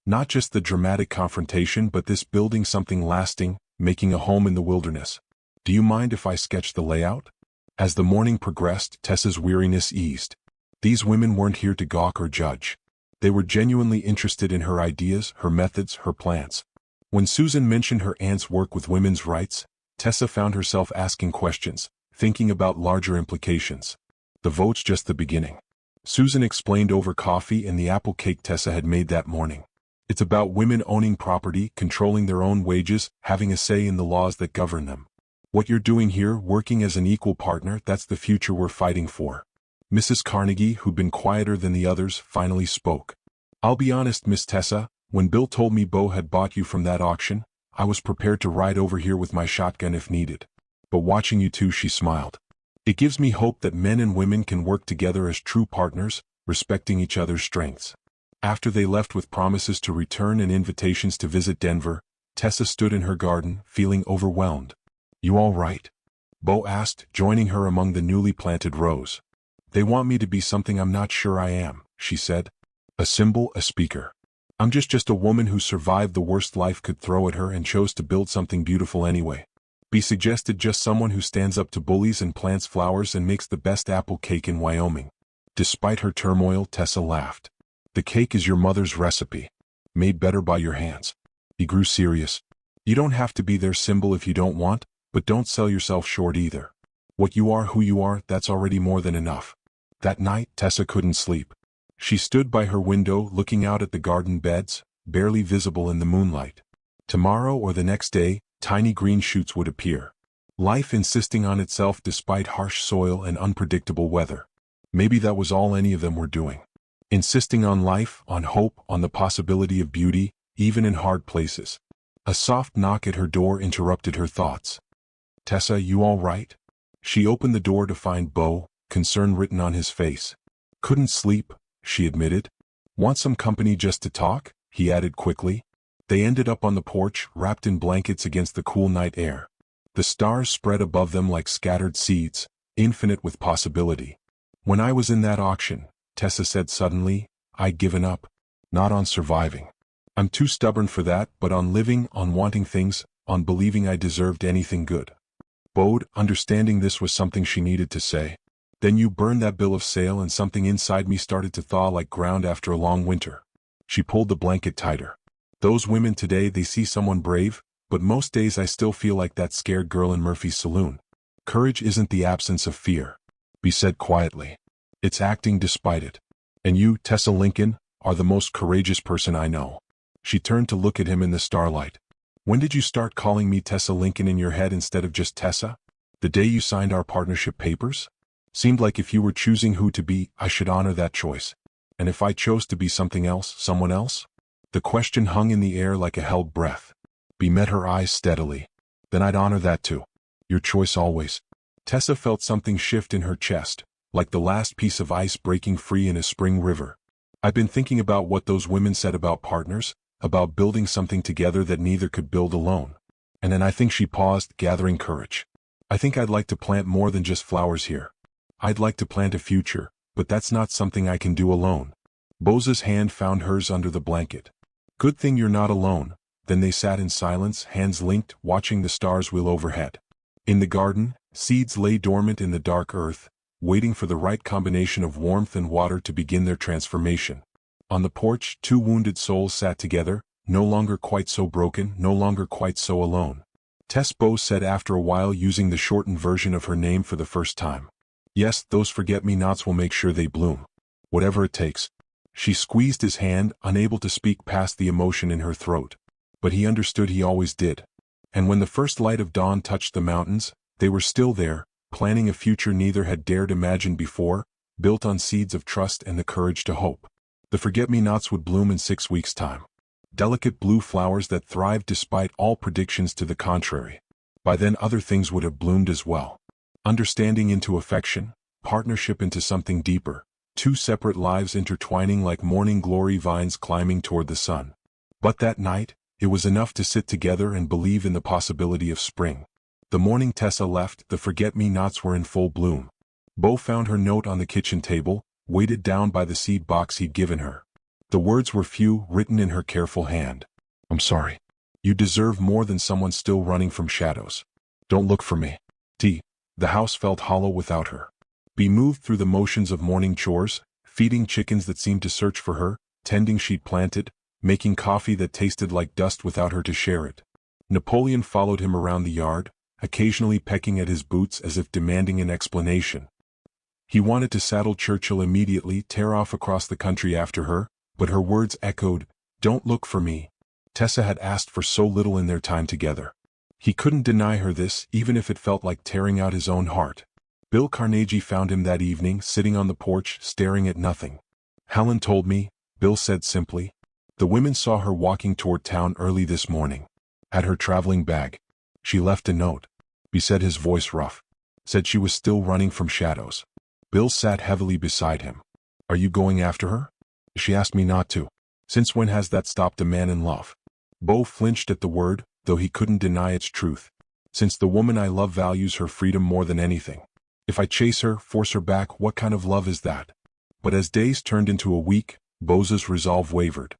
"Not just the dramatic confrontation, but this building something lasting, making a home in the wilderness. Do you mind if I sketch the layout?" As the morning progressed, Tessa's weariness eased. These women weren't here to gawk or judge. They were genuinely interested in her ideas, her methods, her plans. When Susan mentioned her aunt's work with women's rights, Tessa found herself asking questions, thinking about larger implications. The vote's just the beginning. Susan explained over coffee and the apple cake Tessa had made that morning. It's about women owning property, controlling their own wages, having a say in the laws that govern them. What you're doing here, working as an equal partner, that's the future we're fighting for. Mrs. Carnegie, who'd been quieter than the others, finally spoke. "I'll be honest, Miss Tessa, when Bill told me Bo had bought you from that auction, I was prepared to ride over here with my shotgun if needed. But watching you two," she smiled. "It gives me hope that men and women can work together as true partners, respecting each other's strengths." After they left with promises to return and invitations to visit Denver, Tessa stood in her garden, feeling overwhelmed. "You all right?" Bo asked, joining her among the newly planted rows. "They want me to be something I'm not sure I am," she said. "A symbol, a speaker. I'm just a woman who survived the worst life could throw at her and chose to build something beautiful anyway." B suggested, "Just someone who stands up to bullies and plants flowers and makes the best apple cake in Wyoming." Despite her turmoil, Tessa laughed. "The cake is your mother's recipe. Made better by your hands." He grew serious. "You don't have to be their symbol if you don't want, but don't sell yourself short either. What you are, who you are, that's already more than enough." That night, Tessa couldn't sleep. She stood by her window looking out at the garden beds, barely visible in the moonlight. Tomorrow or the next day, tiny green shoots would appear. Life insisting on itself despite harsh soil and unpredictable weather. Maybe that was all any of them were doing. Insisting on life, on hope, on the possibility of beauty, even in hard places. A soft knock at her door interrupted her thoughts. "Tessa, you all right?" She opened the door to find Bo, concern written on his face. "Couldn't sleep," she admitted. "Want some company just to talk?" he added quickly. They ended up on the porch, wrapped in blankets against the cool night air. The stars spread above them like scattered seeds, infinite with possibility. When I was in that auction, Tessa said suddenly, I'd given up. Not on surviving. I'm too stubborn for that, but on living, on wanting things, on believing I deserved anything good. Bode, understanding this was something she needed to say. Then you burned that bill of sale and something inside me started to thaw like ground after a long winter. She pulled the blanket tighter. Those women today, they see someone brave, but most days I still feel like that scared girl in Murphy's saloon. Courage isn't the absence of fear, he said quietly. It's acting despite it. And you, Tessa Lincoln, are the most courageous person I know. She turned to look at him in the starlight. When did you start calling me Tessa Lincoln in your head instead of just Tessa? The day you signed our partnership papers? Seemed like if you were choosing who to be, I should honor that choice. And if I chose to be something else, someone else? The question hung in the air like a held breath. Bea met her eyes steadily. Then I'd honor that too. Your choice always. Tessa felt something shift in her chest, like the last piece of ice breaking free in a spring river. I've been thinking about what those women said about partners, about building something together that neither could build alone. And then I think she paused, gathering courage. I think I'd like to plant more than just flowers here. I'd like to plant a future, but that's not something I can do alone. Boza's hand found hers under the blanket. Good thing you're not alone. Then they sat in silence, hands linked, watching the stars wheel overhead. In the garden, seeds lay dormant in the dark earth, waiting for the right combination of warmth and water to begin their transformation. On the porch, two wounded souls sat together, no longer quite so broken, no longer quite so alone. Tess Bose said after a while, using the shortened version of her name for the first time. Yes, those forget-me-nots will make sure they bloom. Whatever it takes. She squeezed his hand, unable to speak past the emotion in her throat. But he understood, he always did. And when the first light of dawn touched the mountains, they were still there, planning a future neither had dared imagine before, built on seeds of trust and the courage to hope. The forget-me-nots would bloom in 6 weeks' time. Delicate blue flowers that thrived despite all predictions to the contrary. By then other things would have bloomed as well. Understanding into affection, partnership into something deeper, two separate lives intertwining like morning glory vines climbing toward the sun. But that night, it was enough to sit together and believe in the possibility of spring. The morning Tessa left, the forget-me-nots were in full bloom. Bo found her note on the kitchen table, weighted down by the seed box he'd given her. The words were few, written in her careful hand. I'm sorry. You deserve more than someone still running from shadows. Don't look for me. The house felt hollow without her. Bea moved through the motions of morning chores, feeding chickens that seemed to search for her, tending she'd planted, making coffee that tasted like dust without her to share it. Napoleon followed him around the yard, occasionally pecking at his boots as if demanding an explanation. He wanted to saddle Churchill immediately, tear off across the country after her, but her words echoed, "Don't look for me." Tessa had asked for so little in their time together. He couldn't deny her this, even if it felt like tearing out his own heart. Bill Carnegie found him that evening, sitting on the porch, staring at nothing. Helen told me, Bill said simply. The women saw her walking toward town early this morning. Had her traveling bag. She left a note. He said, his voice rough. Said she was still running from shadows. Bill sat heavily beside him. Are you going after her? She asked me not to. Since when has that stopped a man in love? Bo flinched at the word, though he couldn't deny its truth. Since the woman I love values her freedom more than anything. If I chase her, force her back, what kind of love is that? But as days turned into a week, Boza's resolve wavered.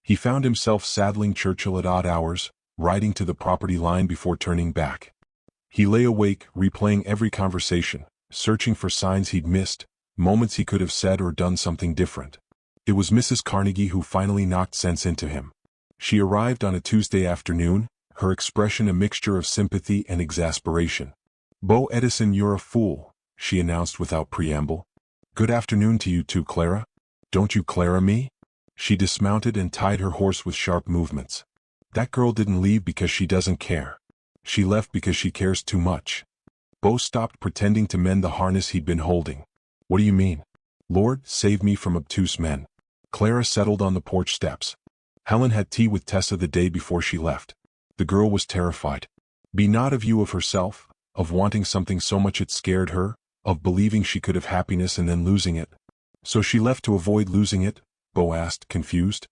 He found himself saddling Churchill at odd hours, riding to the property line before turning back. He lay awake, replaying every conversation, searching for signs he'd missed, moments he could have said or done something different. It was Mrs. Carnegie who finally knocked sense into him. She arrived on a Tuesday afternoon, her expression a mixture of sympathy and exasperation. Bo Edison, you're a fool, she announced without preamble. Good afternoon to you too, Clara. Don't you Clara me? She dismounted and tied her horse with sharp movements. That girl didn't leave because she doesn't care. She left because she cares too much. Bo stopped pretending to mend the harness he'd been holding. What do you mean? Lord, save me from obtuse men. Clara settled on the porch steps. Helen had tea with Tessa the day before she left. The girl was terrified. Be not a view of herself, of wanting something so much it scared her, of believing she could have happiness and then losing it. So she left to avoid losing it? Bo asked, confused.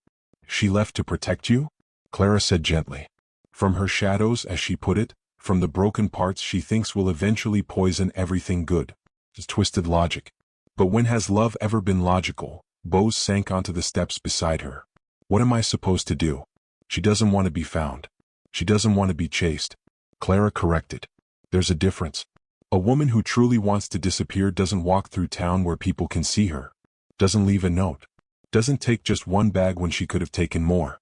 She left to protect you? Clara said gently. From her shadows, as she put it, From the broken parts she thinks will eventually poison everything good. It's twisted logic. But when has love ever been logical? Bose sank onto the steps beside her. What am I supposed to do? She doesn't want to be found. She doesn't want to be chased. Clara corrected. There's a difference. A woman who truly wants to disappear doesn't walk through town where people can see her. Doesn't leave a note. Doesn't take just one bag when she could have taken more.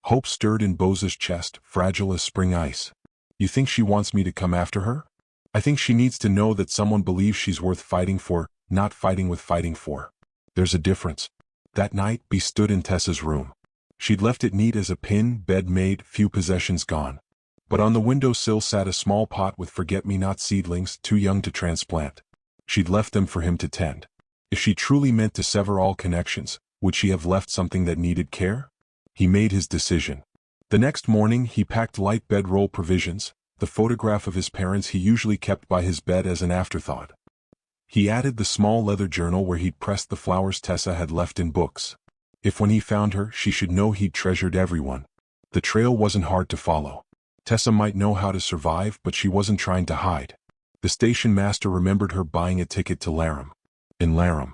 Hope stirred in Bose's chest, fragile as spring ice. You think she wants me to come after her? I think she needs to know that someone believes she's worth fighting for, not fighting with fighting for. There's a difference. That night, Bee stood in Tessa's room. She'd left it neat as a pin, bed made, few possessions gone. But on the windowsill sat a small pot with forget-me-not seedlings too young to transplant. She'd left them for him to tend. If she truly meant to sever all connections, would she have left something that needed care? He made his decision. The next morning he packed light bedroll provisions, the photograph of his parents he usually kept by his bed as an afterthought. He added the small leather journal where he'd pressed the flowers Tessa had left in books. If when he found her she should know he'd treasured everyone. The trail wasn't hard to follow. Tessa might know how to survive, but she wasn't trying to hide. The station master remembered her buying a ticket to Laram. In Laram,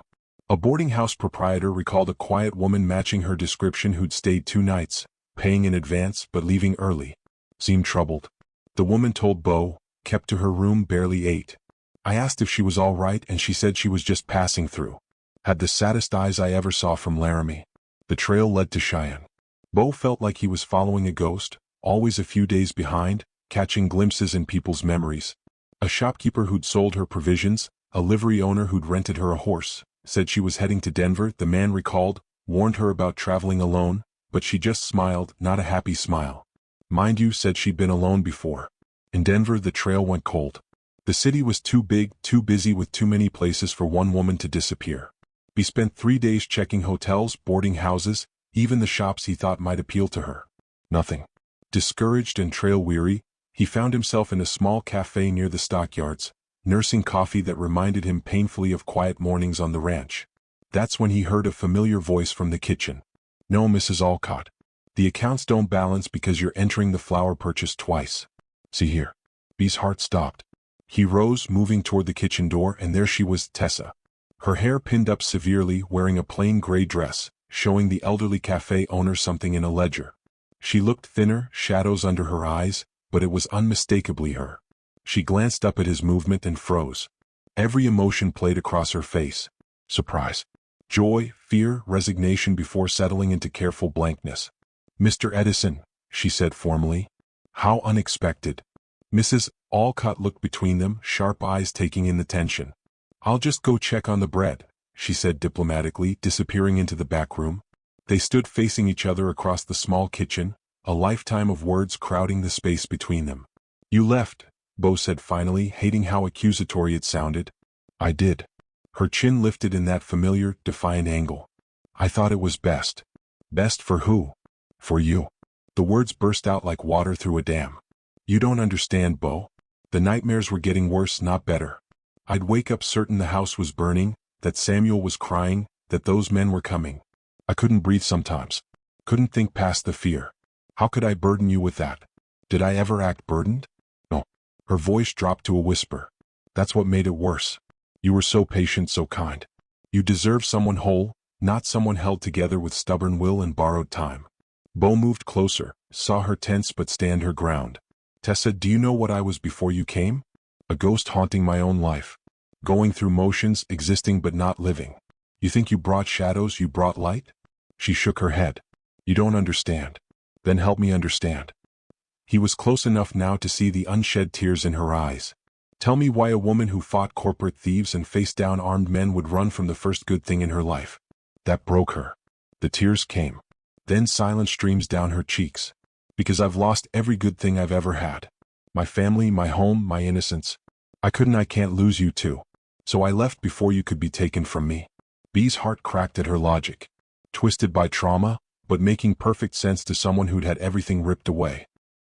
a boarding house proprietor recalled a quiet woman matching her description who'd stayed 2 nights, paying in advance but leaving early. Seemed troubled. The woman told Bo, kept to her room, barely ate. I asked if she was all right and she said she was just passing through. Had the saddest eyes I ever saw from Laramie. The trail led to Cheyenne. Bo felt like he was following a ghost, always a few days behind, catching glimpses in people's memories. A shopkeeper who'd sold her provisions, a livery owner who'd rented her a horse, said she was heading to Denver. The man recalled, warned her about traveling alone, but she just smiled, not a happy smile. Mind you, said she'd been alone before. In Denver the trail went cold. The city was too big, too busy with too many places for one woman to disappear. He spent 3 days checking hotels, boarding houses, even the shops he thought might appeal to her. Nothing. Discouraged and trail-weary, he found himself in a small cafe near the stockyards, nursing coffee that reminded him painfully of quiet mornings on the ranch. That's when he heard a familiar voice from the kitchen. No, Mrs. Alcott. The accounts don't balance because you're entering the flour purchase twice. See here. Bee's heart stopped. He rose, moving toward the kitchen door, and there she was, Tessa. Her hair pinned up severely, wearing a plain gray dress, showing the elderly cafe owner something in a ledger. She looked thinner, shadows under her eyes, but it was unmistakably her. She glanced up at his movement and froze. Every emotion played across her face. Surprise, joy, fear, resignation before settling into careful blankness. Mr. Edison, she said formally. How unexpected. Mrs. Alcott looked between them, sharp eyes taking in the tension. I'll just go check on the bread, she said diplomatically, disappearing into the back room. They stood facing each other across the small kitchen, a lifetime of words crowding the space between them. You left, Bo said finally, hating how accusatory it sounded. I did. Her chin lifted in that familiar, defiant angle. I thought it was best. Best for who? For you. The words burst out like water through a dam. You don't understand, Bo. The nightmares were getting worse, not better. I'd wake up certain the house was burning, that Samuel was crying, that those men were coming. I couldn't breathe sometimes. Couldn't think past the fear. How could I burden you with that? Did I ever act burdened? No. Her voice dropped to a whisper. That's what made it worse. You were so patient, so kind. You deserve someone whole, not someone held together with stubborn will and borrowed time. Bo moved closer, saw her tense but stand her ground. Tessa, do you know what I was before you came? A ghost haunting my own life. Going through motions, existing but not living. You think you brought shadows, you brought light? She shook her head. You don't understand. Then help me understand. He was close enough now to see the unshed tears in her eyes. Tell me why a woman who fought corporate thieves and faced down armed men would run from the first good thing in her life. That broke her. The tears came. Then silent streams down her cheeks. Because I've lost every good thing I've ever had. My family, my home, my innocence. I can't lose you too. So I left before you could be taken from me. Bee's heart cracked at her logic. Twisted by trauma, but making perfect sense to someone who'd had everything ripped away.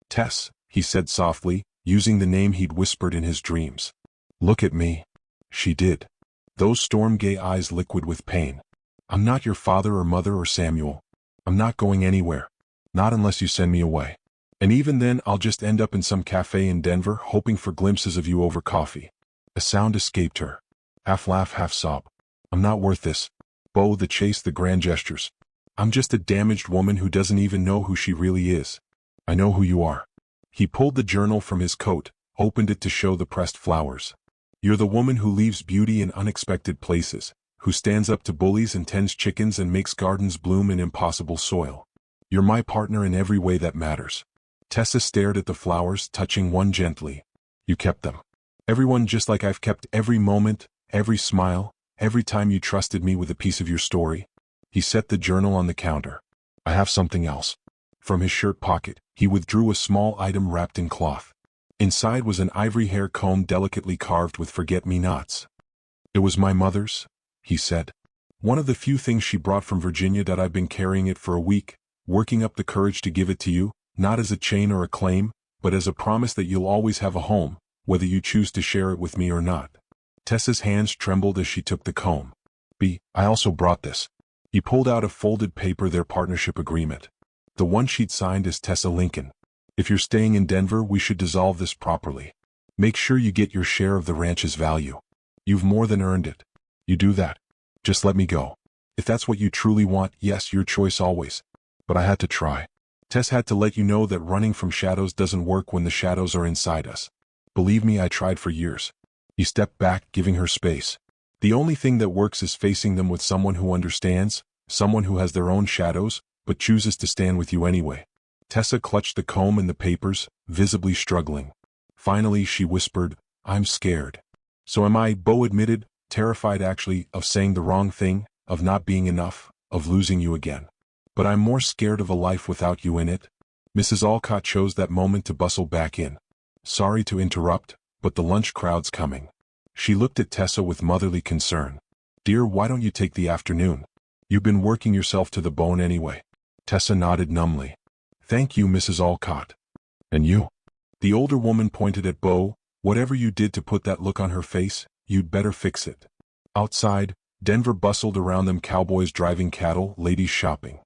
Tess, he said softly, using the name he'd whispered in his dreams. Look at me. She did. Those storm-gay eyes liquid with pain. I'm not your father or mother or Samuel. I'm not going anywhere. Not unless you send me away. And even then I'll just end up in some cafe in Denver hoping for glimpses of you over coffee. A sound escaped her. Half laugh, half sob. I'm not worth this. Bo, the chase, the grand gestures. I'm just a damaged woman who doesn't even know who she really is. I know who you are. He pulled the journal from his coat, opened it to show the pressed flowers. You're the woman who leaves beauty in unexpected places, who stands up to bullies and tends chickens and makes gardens bloom in impossible soil. You're my partner in every way that matters. Tessa stared at the flowers, touching one gently. You kept them. Everyone, just like I've kept every moment, every smile, every time you trusted me with a piece of your story. He set the journal on the counter. I have something else. From his shirt pocket, he withdrew a small item wrapped in cloth. Inside was an ivory hair comb delicately carved with forget-me-nots. It was my mother's, he said. One of the few things she brought from Virginia that I've been carrying it for a week, working up the courage to give it to you, not as a chain or a claim, but as a promise that you'll always have a home, whether you choose to share it with me or not. Tessa's hands trembled as she took the comb. I also brought this. He pulled out a folded paper, their partnership agreement. The one she'd signed as Tessa Lincoln. If you're staying in Denver, we should dissolve this properly. Make sure you get your share of the ranch's value. You've more than earned it. You do that. Just let me go. If that's what you truly want, yes, your choice always. But I had to try. Tess had to let you know that running from shadows doesn't work when the shadows are inside us. Believe me, I tried for years. He stepped back, giving her space. The only thing that works is facing them with someone who understands, someone who has their own shadows, but chooses to stand with you anyway. Tessa clutched the comb and the papers, visibly struggling. Finally, she whispered, I'm scared. So am I, Bo admitted, terrified actually, of saying the wrong thing, of not being enough, of losing you again. But I'm more scared of a life without you in it. Mrs. Alcott chose that moment to bustle back in. Sorry to interrupt, but the lunch crowd's coming. She looked at Tessa with motherly concern. Dear, why don't you take the afternoon? You've been working yourself to the bone anyway. Tessa nodded numbly. Thank you, Mrs. Alcott. And you? The older woman pointed at Bo. Whatever you did to put that look on her face, you'd better fix it. Outside, Denver bustled around them, cowboys driving cattle, ladies shopping.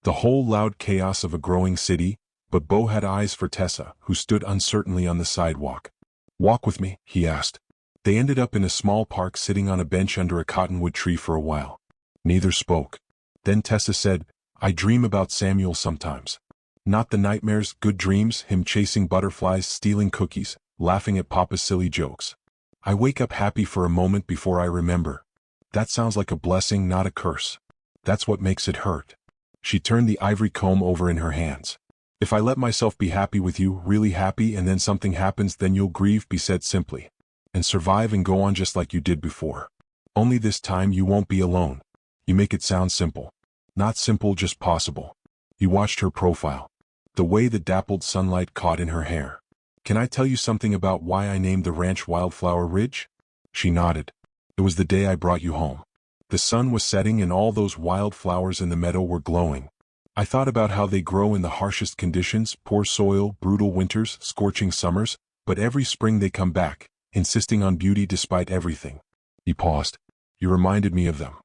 The whole loud chaos of a growing city, but Bo had eyes for Tessa, who stood uncertainly on the sidewalk. Walk with me, he asked. They ended up in a small park, sitting on a bench under a cottonwood tree for a while. Neither spoke. Then Tessa said, I dream about Samuel sometimes. Not the nightmares, good dreams, him chasing butterflies, stealing cookies, laughing at Papa's silly jokes. I wake up happy for a moment before I remember. That sounds like a blessing, not a curse. That's what makes it hurt. She turned the ivory comb over in her hands. If I let myself be happy with you, really happy, and then something happens, then you'll grieve, be said simply. And survive and go on just like you did before. Only this time you won't be alone. You make it sound simple. Not simple, just possible. He watched her profile. The way the dappled sunlight caught in her hair. Can I tell you something about why I named the ranch Wildflower Ridge? She nodded. It was the day I brought you home. The sun was setting and all those wildflowers in the meadow were glowing. I thought about how they grow in the harshest conditions, poor soil, brutal winters, scorching summers, but every spring they come back, insisting on beauty despite everything. He paused. You reminded me of them.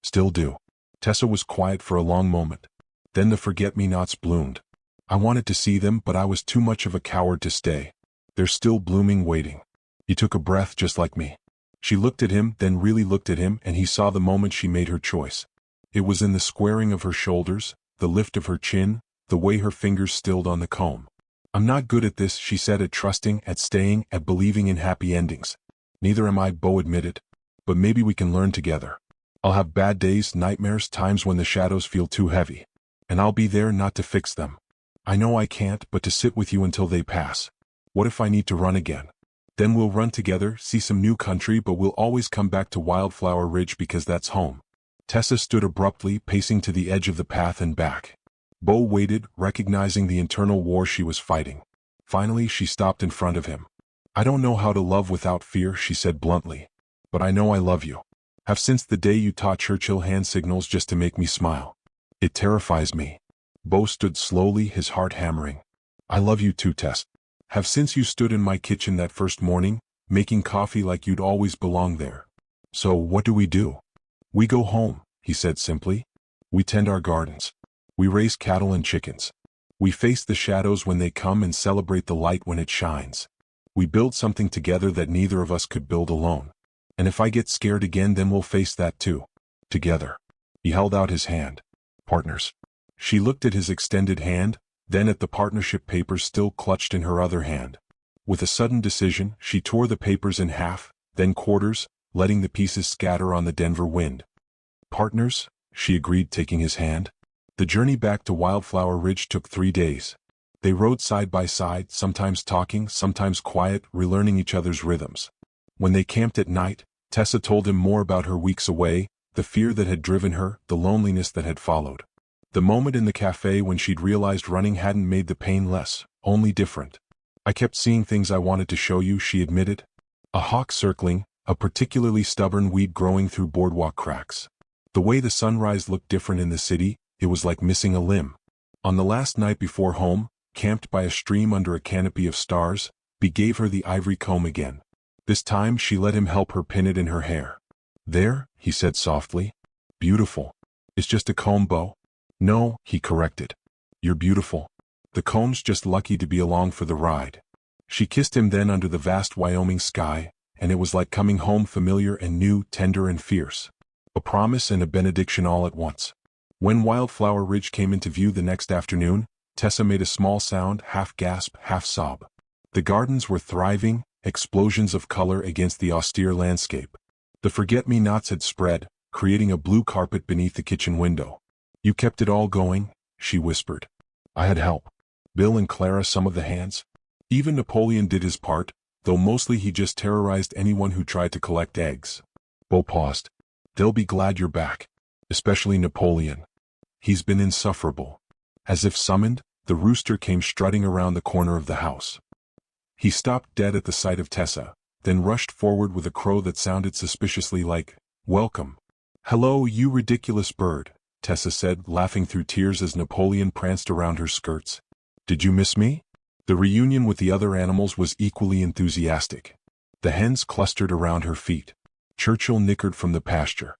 Still do. Tessa was quiet for a long moment. Then the forget-me-nots bloomed. I wanted to see them, but I was too much of a coward to stay. They're still blooming, waiting. He took a breath just like me. She looked at him, then really looked at him, and he saw the moment she made her choice. It was in the squaring of her shoulders, the lift of her chin, the way her fingers stilled on the comb. I'm not good at this, she said, at trusting, at staying, at believing in happy endings. Neither am I, Bo admitted. But maybe we can learn together. I'll have bad days, nightmares, times when the shadows feel too heavy. And I'll be there not to fix them. I know I can't, but to sit with you until they pass. What if I need to run again? Then we'll run together, see some new country, but we'll always come back to Wildflower Ridge because that's home. Tessa stood abruptly, pacing to the edge of the path and back. Bo waited, recognizing the internal war she was fighting. Finally, she stopped in front of him. I don't know how to love without fear, she said bluntly. But I know I love you. Have since the day you taught Churchill hand signals just to make me smile. It terrifies me. Bo stood slowly, his heart hammering. I love you too, Tess. Have since you stood in my kitchen that first morning, making coffee like you'd always belong there. So what do? We go home, he said simply. We tend our gardens. We raise cattle and chickens. We face the shadows when they come and celebrate the light when it shines. We build something together that neither of us could build alone. And if I get scared again, then we'll face that too. Together. He held out his hand. Partners. She looked at his extended hand, then at the partnership papers still clutched in her other hand. With a sudden decision, she tore the papers in half, then quarters, letting the pieces scatter on the Denver wind. Partners, she agreed, taking his hand. The journey back to Wildflower Ridge took 3 days. They rode side by side, sometimes talking, sometimes quiet, relearning each other's rhythms. When they camped at night, Tessa told him more about her weeks away, the fear that had driven her, the loneliness that had followed. The moment in the cafe when she'd realized running hadn't made the pain less, only different. I kept seeing things I wanted to show you, she admitted. A hawk circling, a particularly stubborn weed growing through boardwalk cracks. The way the sunrise looked different in the city, it was like missing a limb. On the last night before home, camped by a stream under a canopy of stars, Bee gave her the ivory comb again. This time she let him help her pin it in her hair. There, he said softly. Beautiful. It's just a comb, Bo. No, he corrected. You're beautiful. The comb's just lucky to be along for the ride. She kissed him then under the vast Wyoming sky, and it was like coming home, familiar and new, tender and fierce. A promise and a benediction all at once. When Wildflower Ridge came into view the next afternoon, Tessa made a small sound, half gasp, half sob. The gardens were thriving, explosions of color against the austere landscape. The forget-me-nots had spread, creating a blue carpet beneath the kitchen window. You kept it all going, she whispered. I had help. Bill and Clara some of the hands. Even Napoleon did his part, though mostly he just terrorized anyone who tried to collect eggs. Bo paused. They'll be glad you're back. Especially Napoleon. He's been insufferable. As if summoned, the rooster came strutting around the corner of the house. He stopped dead at the sight of Tessa, then rushed forward with a crow that sounded suspiciously like, welcome. Hello, you ridiculous bird, Tessa said, laughing through tears as Napoleon pranced around her skirts. Did you miss me? The reunion with the other animals was equally enthusiastic. The hens clustered around her feet. Churchill nickered from the pasture.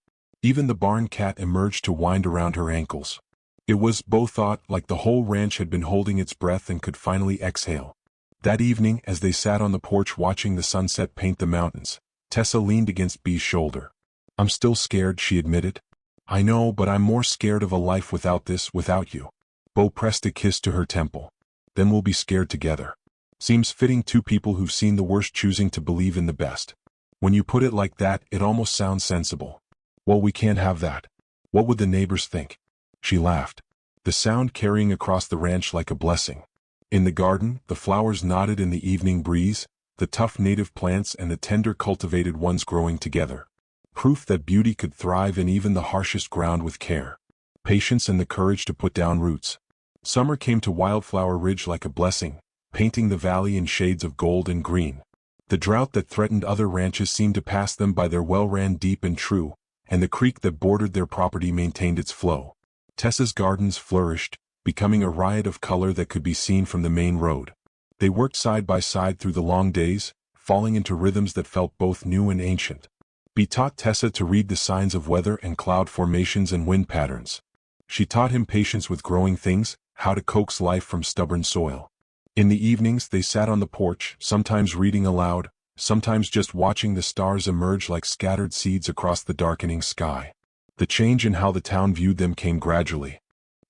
Even the barn cat emerged to wind around her ankles. It was, Bo thought, like the whole ranch had been holding its breath and could finally exhale. That evening, as they sat on the porch watching the sunset paint the mountains, Tessa leaned against Bee's shoulder. I'm still scared, she admitted. I know, but I'm more scared of a life without this, without you. Bo pressed a kiss to her temple. Then we'll be scared together. Seems fitting, two people who've seen the worst choosing to believe in the best. When you put it like that, it almost sounds sensible. Well, we can't have that. What would the neighbors think? She laughed. The sound carrying across the ranch like a blessing. In the garden, the flowers nodded in the evening breeze, the tough native plants and the tender cultivated ones growing together. Proof that beauty could thrive in even the harshest ground with care. Patience and the courage to put down roots. Summer came to Wildflower Ridge like a blessing, painting the valley in shades of gold and green. The drought that threatened other ranches seemed to pass them by. Their well ran deep and true, and the creek that bordered their property maintained its flow. Tessa's gardens flourished, becoming a riot of color that could be seen from the main road. They worked side by side through the long days, falling into rhythms that felt both new and ancient. Bee taught Tessa to read the signs of weather and cloud formations and wind patterns. She taught him patience with growing things, how to coax life from stubborn soil. In the evenings they sat on the porch, sometimes reading aloud, sometimes just watching the stars emerge like scattered seeds across the darkening sky. The change in how the town viewed them came gradually.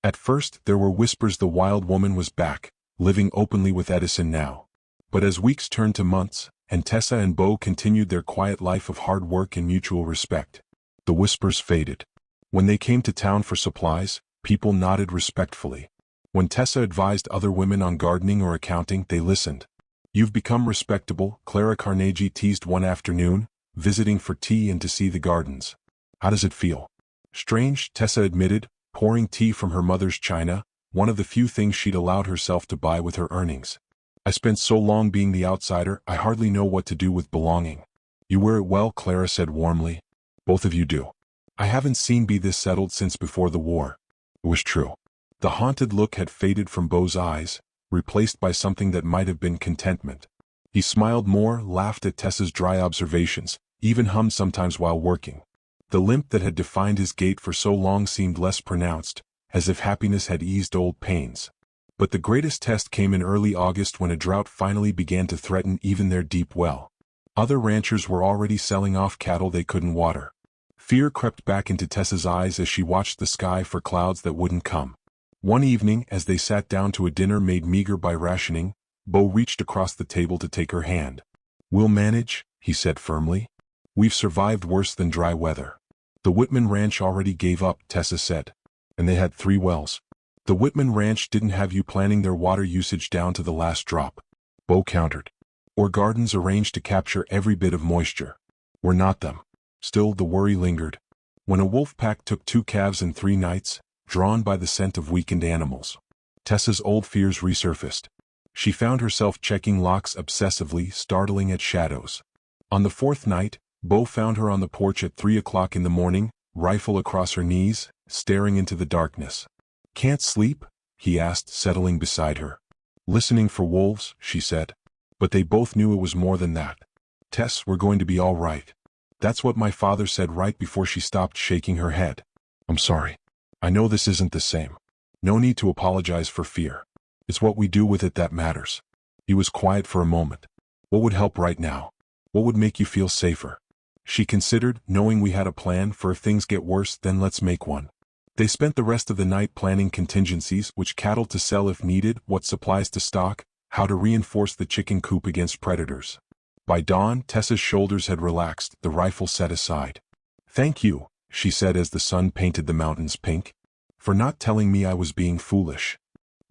At first there were whispers the wild woman was back, living openly with Edison now. But as weeks turned to months, and Tessa and Bo continued their quiet life of hard work and mutual respect, the whispers faded. When they came to town for supplies, people nodded respectfully. When Tessa advised other women on gardening or accounting, they listened. You've become respectable, Clara Carnegie teased one afternoon, visiting for tea and to see the gardens. How does it feel? Strange, Tessa admitted, pouring tea from her mother's china, one of the few things she'd allowed herself to buy with her earnings. I spent so long being the outsider, I hardly know what to do with belonging. You wear it well, Clara said warmly. Both of you do. I haven't seen Bee this settled since before the war. It was true. The haunted look had faded from Bo's eyes, replaced by something that might have been contentment. He smiled more, laughed at Tessa's dry observations, even hummed sometimes while working. The limp that had defined his gait for so long seemed less pronounced, as if happiness had eased old pains. But the greatest test came in early August when a drought finally began to threaten even their deep well. Other ranchers were already selling off cattle they couldn't water. Fear crept back into Tessa's eyes as she watched the sky for clouds that wouldn't come. One evening, as they sat down to a dinner made meager by rationing, Bo reached across the table to take her hand. "We'll manage," he said firmly. "We've survived worse than dry weather." "The Whitman Ranch already gave up," Tessa said. "And they had 3 wells." "The Whitman Ranch didn't have you planning their water usage down to the last drop," Bo countered. "Or gardens arranged to capture every bit of moisture. We're not them." Still the worry lingered. When a wolf pack took 2 calves in 3 nights, drawn by the scent of weakened animals, Tessa's old fears resurfaced. She found herself checking locks obsessively, startling at shadows. On the 4th night, Bo found her on the porch at 3 o'clock in the morning, rifle across her knees, staring into the darkness. "Can't sleep?" he asked, settling beside her. "Listening for wolves," she said. But they both knew it was more than that. "Tess, we're going to be all right. That's what my father said right before." She stopped, shaking her head. "I'm sorry. I know this isn't the same. No need to apologize for fear. It's what we do with it that matters." He was quiet for a moment. "What would help right now? What would make you feel safer?" She considered, "Knowing we had a plan for if things get worse, then let's make one." They spent the rest of the night planning contingencies: which cattle to sell if needed, what supplies to stock, how to reinforce the chicken coop against predators. By dawn, Tessa's shoulders had relaxed, the rifle set aside. "Thank you," she said as the sun painted the mountains pink, "for not telling me I was being foolish."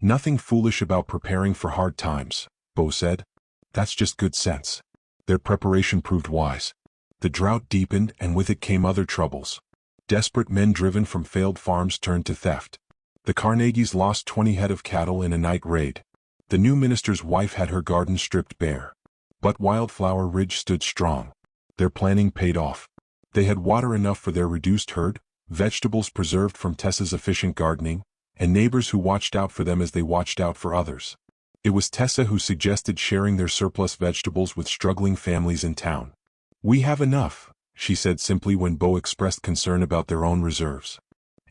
"Nothing foolish about preparing for hard times," Bo said. "That's just good sense." Their preparation proved wise. The drought deepened, and with it came other troubles. Desperate men driven from failed farms turned to theft. The Carnegies lost 20 head of cattle in a night raid. The new minister's wife had her garden stripped bare. But Wildflower Ridge stood strong. Their planning paid off. They had water enough for their reduced herd, vegetables preserved from Tessa's efficient gardening, and neighbors who watched out for them as they watched out for others. It was Tessa who suggested sharing their surplus vegetables with struggling families in town. "We have enough," she said simply when Bo expressed concern about their own reserves.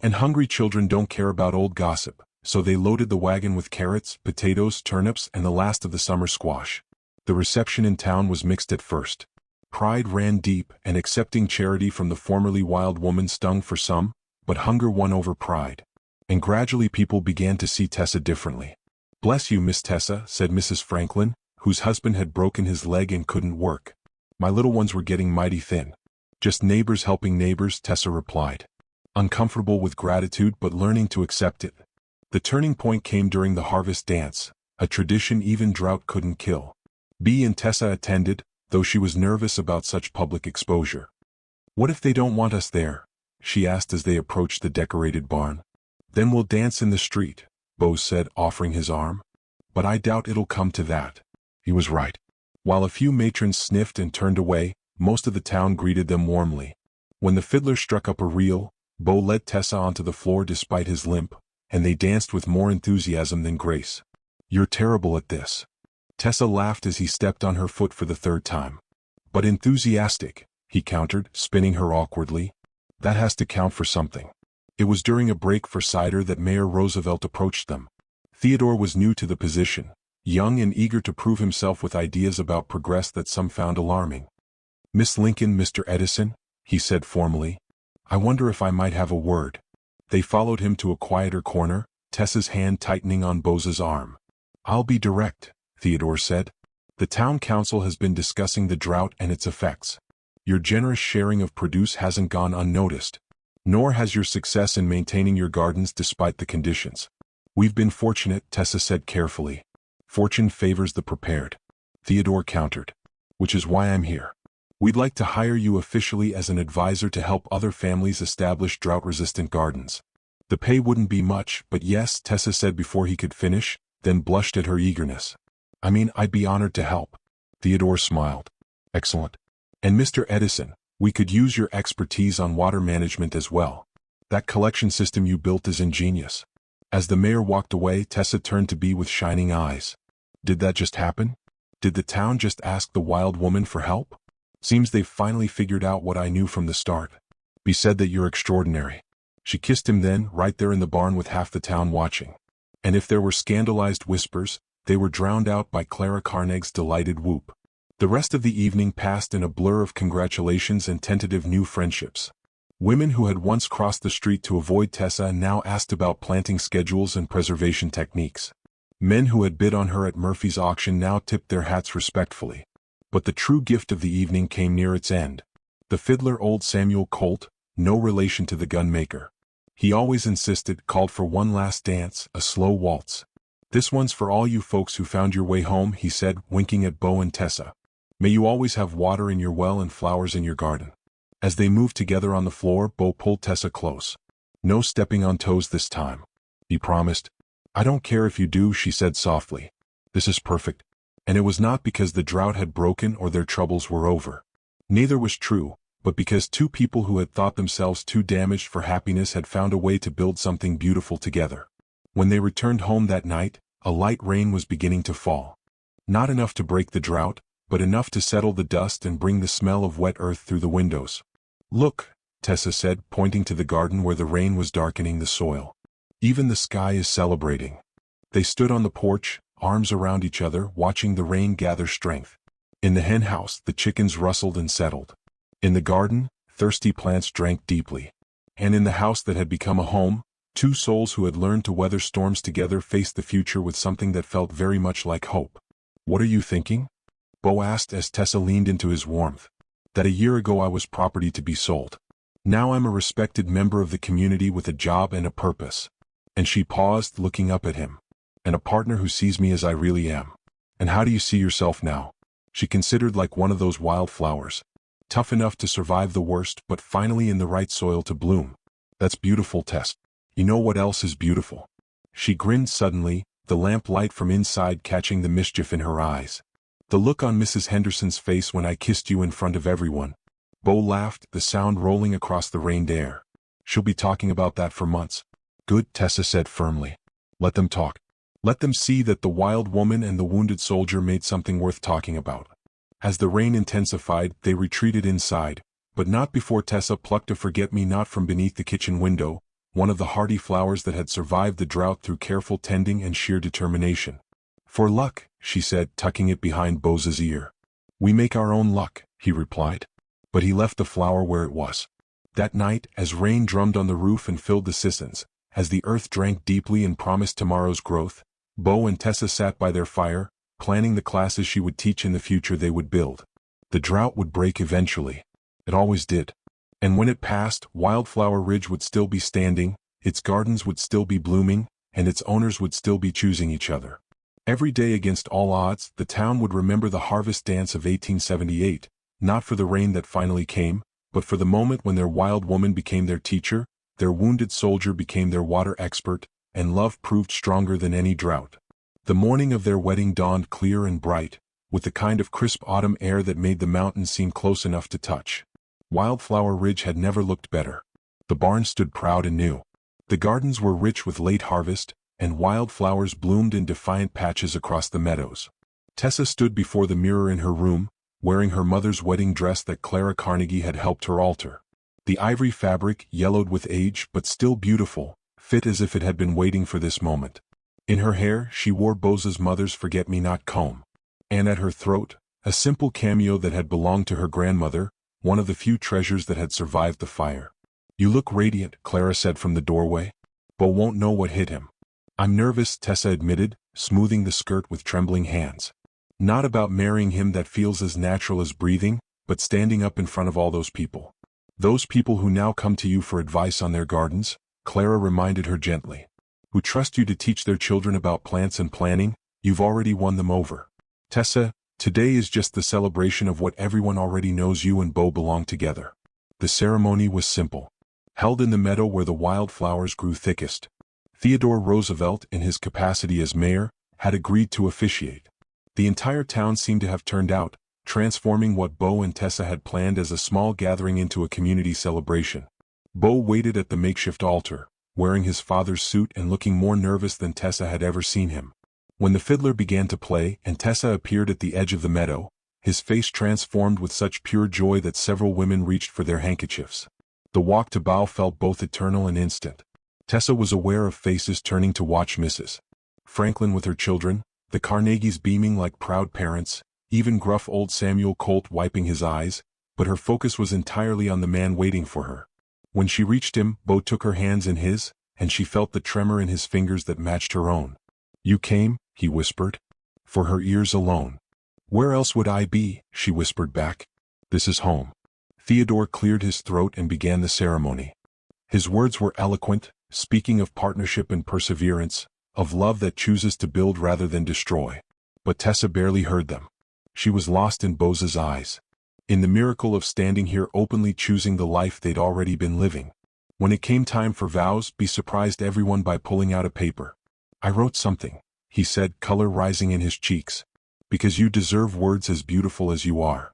"And hungry children don't care about old gossip," so they loaded the wagon with carrots, potatoes, turnips, and the last of the summer squash. The reception in town was mixed at first. Pride ran deep, and accepting charity from the formerly wild woman stung for some, but hunger won over pride. And gradually people began to see Tessa differently. "Bless you, Miss Tessa," said Mrs. Franklin, whose husband had broken his leg and couldn't work. "My little ones were getting mighty thin." "Just neighbors helping neighbors," Tessa replied. Uncomfortable with gratitude but learning to accept it. The turning point came during the harvest dance, a tradition even drought couldn't kill. Bea and Tessa attended, though she was nervous about such public exposure. "What if they don't want us there?" she asked as they approached the decorated barn. "Then we'll dance in the street," Bo said, offering his arm. "But I doubt it'll come to that." He was right. While a few matrons sniffed and turned away, most of the town greeted them warmly. When the fiddler struck up a reel, Bo led Tessa onto the floor despite his limp, and they danced with more enthusiasm than grace. "You're terrible at this." Tessa laughed as he stepped on her foot for the 3rd time. "But enthusiastic," he countered, spinning her awkwardly. "That has to count for something." It was during a break for cider that Mayor Roosevelt approached them. Theodore was new to the position, young and eager to prove himself with ideas about progress that some found alarming. "Miss Lincoln, Mr. Edison," he said formally. "I wonder if I might have a word." They followed him to a quieter corner, Tessa's hand tightening on Bo's arm. "I'll be direct," Theodore said. "The town council has been discussing the drought and its effects. Your generous sharing of produce hasn't gone unnoticed, nor has your success in maintaining your gardens despite the conditions. We've been fortunate," Tessa said carefully. "Fortune favors the prepared," Theodore countered. "Which is why I'm here. We'd like to hire you officially as an advisor to help other families establish drought-resistant gardens. The pay wouldn't be much, but yes," Tessa said before he could finish, then blushed at her eagerness. "I mean, I'd be honored to help." Theodore smiled. "Excellent. And Mr. Edison, we could use your expertise on water management as well. That collection system you built is ingenious." As the mayor walked away, Tessa turned to Bea with shining eyes. "Did that just happen? Did the town just ask the wild woman for help? Seems they've finally figured out what I knew from the start." Bea said that you're extraordinary. She kissed him then, right there in the barn with half the town watching. And if there were scandalized whispers, they were drowned out by Clara Carneg's delighted whoop. The rest of the evening passed in a blur of congratulations and tentative new friendships. Women who had once crossed the street to avoid Tessa now asked about planting schedules and preservation techniques. Men who had bid on her at Murphy's auction now tipped their hats respectfully. But the true gift of the evening came near its end. The fiddler, old Samuel Colt, no relation to the gunmaker. He always insisted, called for one last dance, a slow waltz. "This one's for all you folks who found your way home," he said, winking at Bo and Tessa. "May you always have water in your well and flowers in your garden." As they moved together on the floor, Bo pulled Tessa close. "No stepping on toes this time," he promised. "I don't care if you do," she said softly. "This is perfect." And it was not because the drought had broken or their troubles were over. Neither was true, but because two people who had thought themselves too damaged for happiness had found a way to build something beautiful together. When they returned home that night, a light rain was beginning to fall. Not enough to break the drought, but enough to settle the dust and bring the smell of wet earth through the windows. "Look," Tessa said, pointing to the garden where the rain was darkening the soil. "Even the sky is celebrating." They stood on the porch, arms around each other, watching the rain gather strength. In the hen house, the chickens rustled and settled. In the garden, thirsty plants drank deeply. And in the house that had become a home, two souls who had learned to weather storms together faced the future with something that felt very much like hope. "What are you thinking?" Bo asked as Tessa leaned into his warmth. "That a year ago I was property to be sold. Now I'm a respected member of the community with a job and a purpose." And she paused, looking up at him. "And a partner who sees me as I really am. And how do you see yourself now?" She considered, like one of those wildflowers. Tough enough to survive the worst, but finally in the right soil to bloom. "That's beautiful, Tess. You know what else is beautiful?" She grinned suddenly, the lamp light from inside catching the mischief in her eyes. "The look on Mrs. Henderson's face when I kissed you in front of everyone." Bo laughed, the sound rolling across the rained air. "She'll be talking about that for months." "Good," Tessa said firmly. "Let them talk. Let them see that the wild woman and the wounded soldier made something worth talking about." As the rain intensified, they retreated inside, but not before Tessa plucked a forget-me-not from beneath the kitchen window, one of the hardy flowers that had survived the drought through careful tending and sheer determination. "For luck," she said, tucking it behind Bo's ear. "We make our own luck," he replied. But he left the flower where it was. That night, as rain drummed on the roof and filled the cistern, as the earth drank deeply and promised tomorrow's growth, Bo and Tessa sat by their fire, planning the classes she would teach in the future they would build. The drought would break eventually. It always did. And when it passed, Wildflower Ridge would still be standing, its gardens would still be blooming, and its owners would still be choosing each other. Every day against all odds, the town would remember the harvest dance of 1878, not for the rain that finally came, but for the moment when their wild woman became their teacher, their wounded soldier became their water expert, and love proved stronger than any drought. The morning of their wedding dawned clear and bright, with the kind of crisp autumn air that made the mountains seem close enough to touch. Wildflower Ridge had never looked better. The barn stood proud and new. The gardens were rich with late harvest, and wildflowers bloomed in defiant patches across the meadows. Tessa stood before the mirror in her room, wearing her mother's wedding dress that Clara Carnegie had helped her alter. The ivory fabric, yellowed with age but still beautiful, fit as if it had been waiting for this moment. In her hair, she wore Bo's mother's forget-me-not comb. And at her throat, a simple cameo that had belonged to her grandmother, one of the few treasures that had survived the fire. "You look radiant," Clara said from the doorway. "Bo won't know what hit him." "I'm nervous," Tessa admitted, smoothing the skirt with trembling hands. "Not about marrying him, that feels as natural as breathing, but standing up in front of all those people. Those people who now come to you for advice on their gardens," Clara reminded her gently. "Who trust you to teach their children about plants and planning. You've already won them over. Tessa, today is just the celebration of what everyone already knows: you and Bo belong together." The ceremony was simple. Held in the meadow where the wildflowers grew thickest. Theodore Roosevelt, in his capacity as mayor, had agreed to officiate. The entire town seemed to have turned out, transforming what Bo and Tessa had planned as a small gathering into a community celebration. Bo waited at the makeshift altar, wearing his father's suit and looking more nervous than Tessa had ever seen him. When the fiddler began to play and Tessa appeared at the edge of the meadow, his face transformed with such pure joy that several women reached for their handkerchiefs. The walk to bow felt both eternal and instant. Tessa was aware of faces turning to watch Mrs. Franklin with her children, the Carnegies beaming like proud parents, even gruff old Samuel Colt wiping his eyes, but her focus was entirely on the man waiting for her. When she reached him, Bo took her hands in his, and she felt the tremor in his fingers that matched her own. "You came," he whispered. For her ears alone. "Where else would I be?" she whispered back. "This is home." Theodore cleared his throat and began the ceremony. His words were eloquent, speaking of partnership and perseverance, of love that chooses to build rather than destroy. But Tessa barely heard them. She was lost in Bo's eyes. In the miracle of standing here openly choosing the life they'd already been living. When it came time for vows, Bo surprised everyone by pulling out a paper. "I wrote something," he said, color rising in his cheeks. "Because you deserve words as beautiful as you are."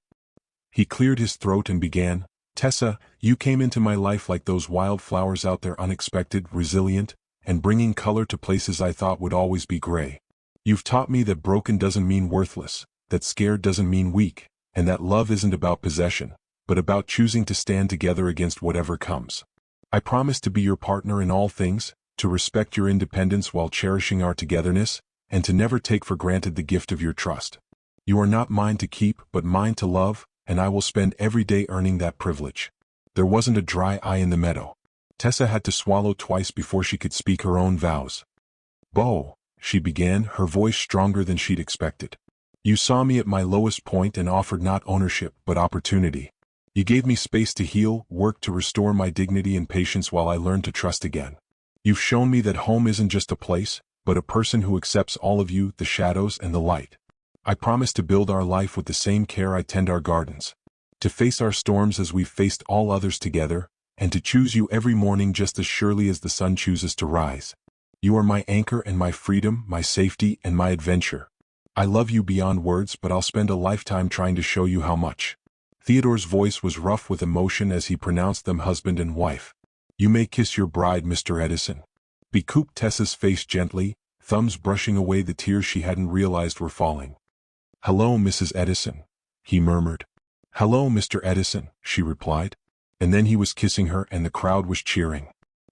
He cleared his throat and began, "Tessa, you came into my life like those wild flowers out there, unexpected, resilient, and bringing color to places I thought would always be gray. You've taught me that broken doesn't mean worthless, that scared doesn't mean weak, and that love isn't about possession, but about choosing to stand together against whatever comes. I promise to be your partner in all things, to respect your independence while cherishing our togetherness, and to never take for granted the gift of your trust. You are not mine to keep, but mine to love, and I will spend every day earning that privilege." There wasn't a dry eye in the meadow. Tessa had to swallow twice before she could speak her own vows. "Bo," she began, her voice stronger than she'd expected. "You saw me at my lowest point and offered not ownership, but opportunity. You gave me space to heal, work to restore my dignity and patience while I learned to trust again. You've shown me that home isn't just a place, but a person who accepts all of you, the shadows and the light. I promise to build our life with the same care I tend our gardens. To face our storms as we've faced all others together, and to choose you every morning just as surely as the sun chooses to rise. You are my anchor and my freedom, my safety and my adventure. I love you beyond words, but I'll spend a lifetime trying to show you how much." Theodore's voice was rough with emotion as he pronounced them husband and wife. "You may kiss your bride, Mr. Edison." Bo cooped Tessa's face gently, thumbs brushing away the tears she hadn't realized were falling. "Hello, Mrs. Edison," he murmured. "Hello, Mr. Edison," she replied. And then he was kissing her and the crowd was cheering.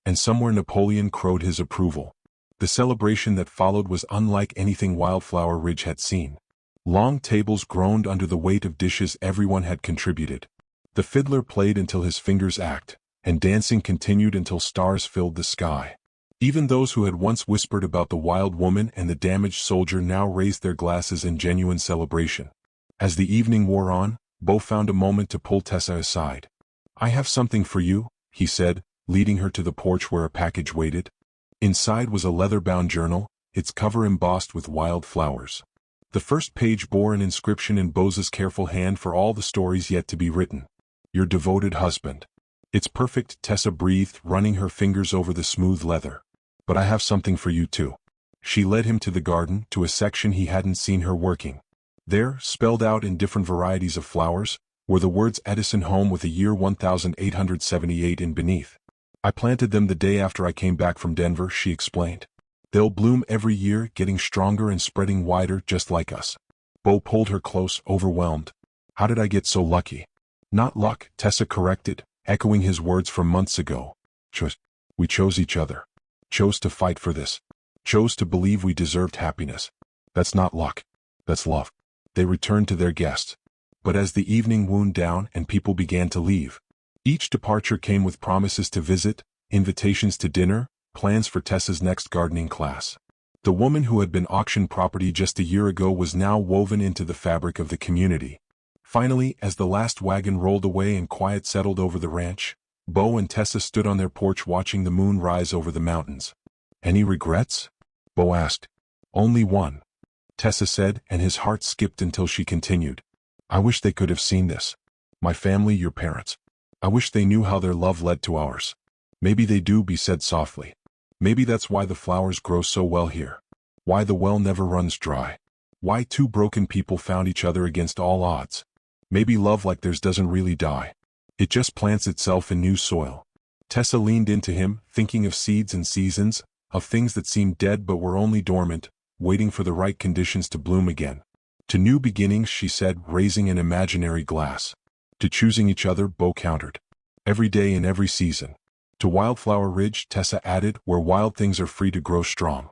And somewhere Napoleon crowed his approval. The celebration that followed was unlike anything Wildflower Ridge had seen. Long tables groaned under the weight of dishes everyone had contributed. The fiddler played until his fingers ached, and dancing continued until stars filled the sky. Even those who had once whispered about the wild woman and the damaged soldier now raised their glasses in genuine celebration. As the evening wore on, Bo found a moment to pull Tessa aside. "I have something for you," he said, leading her to the porch where a package waited. Inside was a leather-bound journal, its cover embossed with wild flowers. The first page bore an inscription in Bo's careful hand for all the stories yet to be written. "Your devoted husband." "It's perfect," Tessa breathed, running her fingers over the smooth leather. "But I have something for you too." She led him to the garden, to a section he hadn't seen her working. There, spelled out in different varieties of flowers, were the words Edison Home with a year 1878 in beneath. "I planted them the day after I came back from Denver," she explained. "They'll bloom every year, getting stronger and spreading wider just like us." Bo pulled her close, overwhelmed. "How did I get so lucky?" "Not luck," Tessa corrected, echoing his words from months ago. We chose each other. Chose to fight for this. Chose to believe we deserved happiness. That's not luck. That's love." They returned to their guests. But as the evening wound down and people began to leave, each departure came with promises to visit, invitations to dinner, plans for Tessa's next gardening class. The woman who had been auction property just a year ago was now woven into the fabric of the community. Finally, as the last wagon rolled away and quiet settled over the ranch, Bo and Tessa stood on their porch watching the moon rise over the mountains. "Any regrets?" Bo asked. "Only one," Tessa said, and his heart skipped until she continued. "I wish they could have seen this. My family, your parents. I wish they knew how their love led to ours." "Maybe they do," Bo said softly. "Maybe that's why the flowers grow so well here. Why the well never runs dry. Why two broken people found each other against all odds. Maybe love like theirs doesn't really die. It just plants itself in new soil." Tessa leaned into him, thinking of seeds and seasons, of things that seemed dead but were only dormant, waiting for the right conditions to bloom again. "To new beginnings," she said, raising an imaginary glass. "To choosing each other," Bo countered. "Every day in every season." "To Wildflower Ridge," Tessa added, "where wild things are free to grow strong."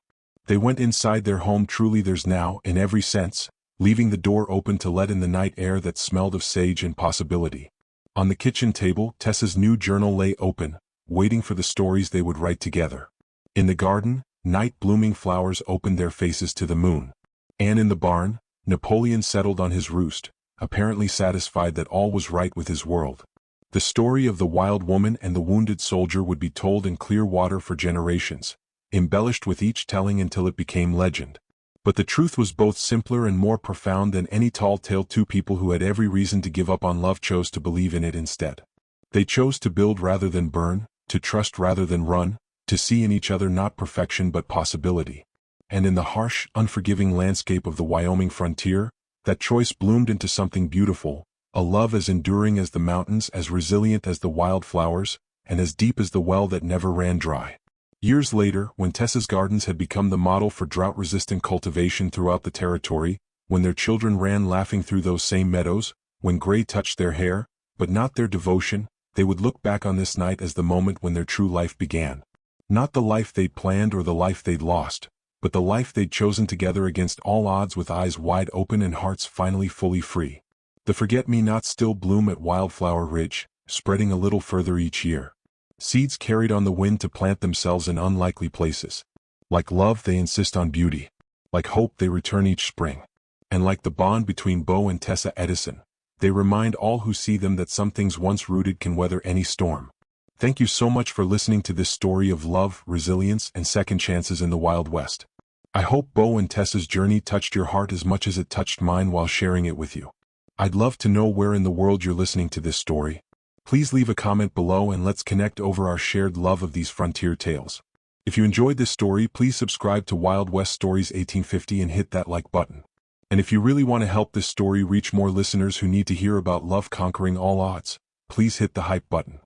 They went inside their home truly theirs now, in every sense, leaving the door open to let in the night air that smelled of sage and possibility. On the kitchen table, Tessa's new journal lay open, waiting for the stories they would write together. In the garden, night-blooming flowers opened their faces to the moon. And in the barn, Napoleon settled on his roost, apparently satisfied that all was right with his world. The story of the wild woman and the wounded soldier would be told in clear water for generations, embellished with each telling until it became legend. But the truth was both simpler and more profound than any tall tale. Two people who had every reason to give up on love chose to believe in it instead. They chose to build rather than burn, to trust rather than run, to see in each other not perfection but possibility. And in the harsh, unforgiving landscape of the Wyoming frontier, that choice bloomed into something beautiful, a love as enduring as the mountains, as resilient as the wildflowers, and as deep as the well that never ran dry. Years later, when Tessa's gardens had become the model for drought-resistant cultivation throughout the territory, when their children ran laughing through those same meadows, when gray touched their hair, but not their devotion, they would look back on this night as the moment when their true life began. Not the life they'd planned or the life they'd lost, but the life they'd chosen together against all odds, with eyes wide open and hearts finally fully free. The forget-me-nots still bloom at Wildflower Ridge, spreading a little further each year. Seeds carried on the wind to plant themselves in unlikely places. Like love, they insist on beauty. Like hope, they return each spring. And like the bond between Bo and Tessa Edison, they remind all who see them that some things once rooted can weather any storm. Thank you so much for listening to this story of love, resilience, and second chances in the Wild West. I hope Bo and Tessa's journey touched your heart as much as it touched mine while sharing it with you. I'd love to know where in the world you're listening to this story. Please leave a comment below and let's connect over our shared love of these frontier tales. If you enjoyed this story, please subscribe to Wild West Stories 1850 and hit that like button. And if you really want to help this story reach more listeners who need to hear about love conquering all odds, please hit the hype button.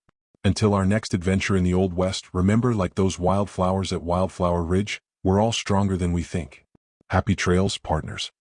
Until our next adventure in the Old West, remember, like those wildflowers at Wildflower Ridge, we're all stronger than we think. Happy trails, partners.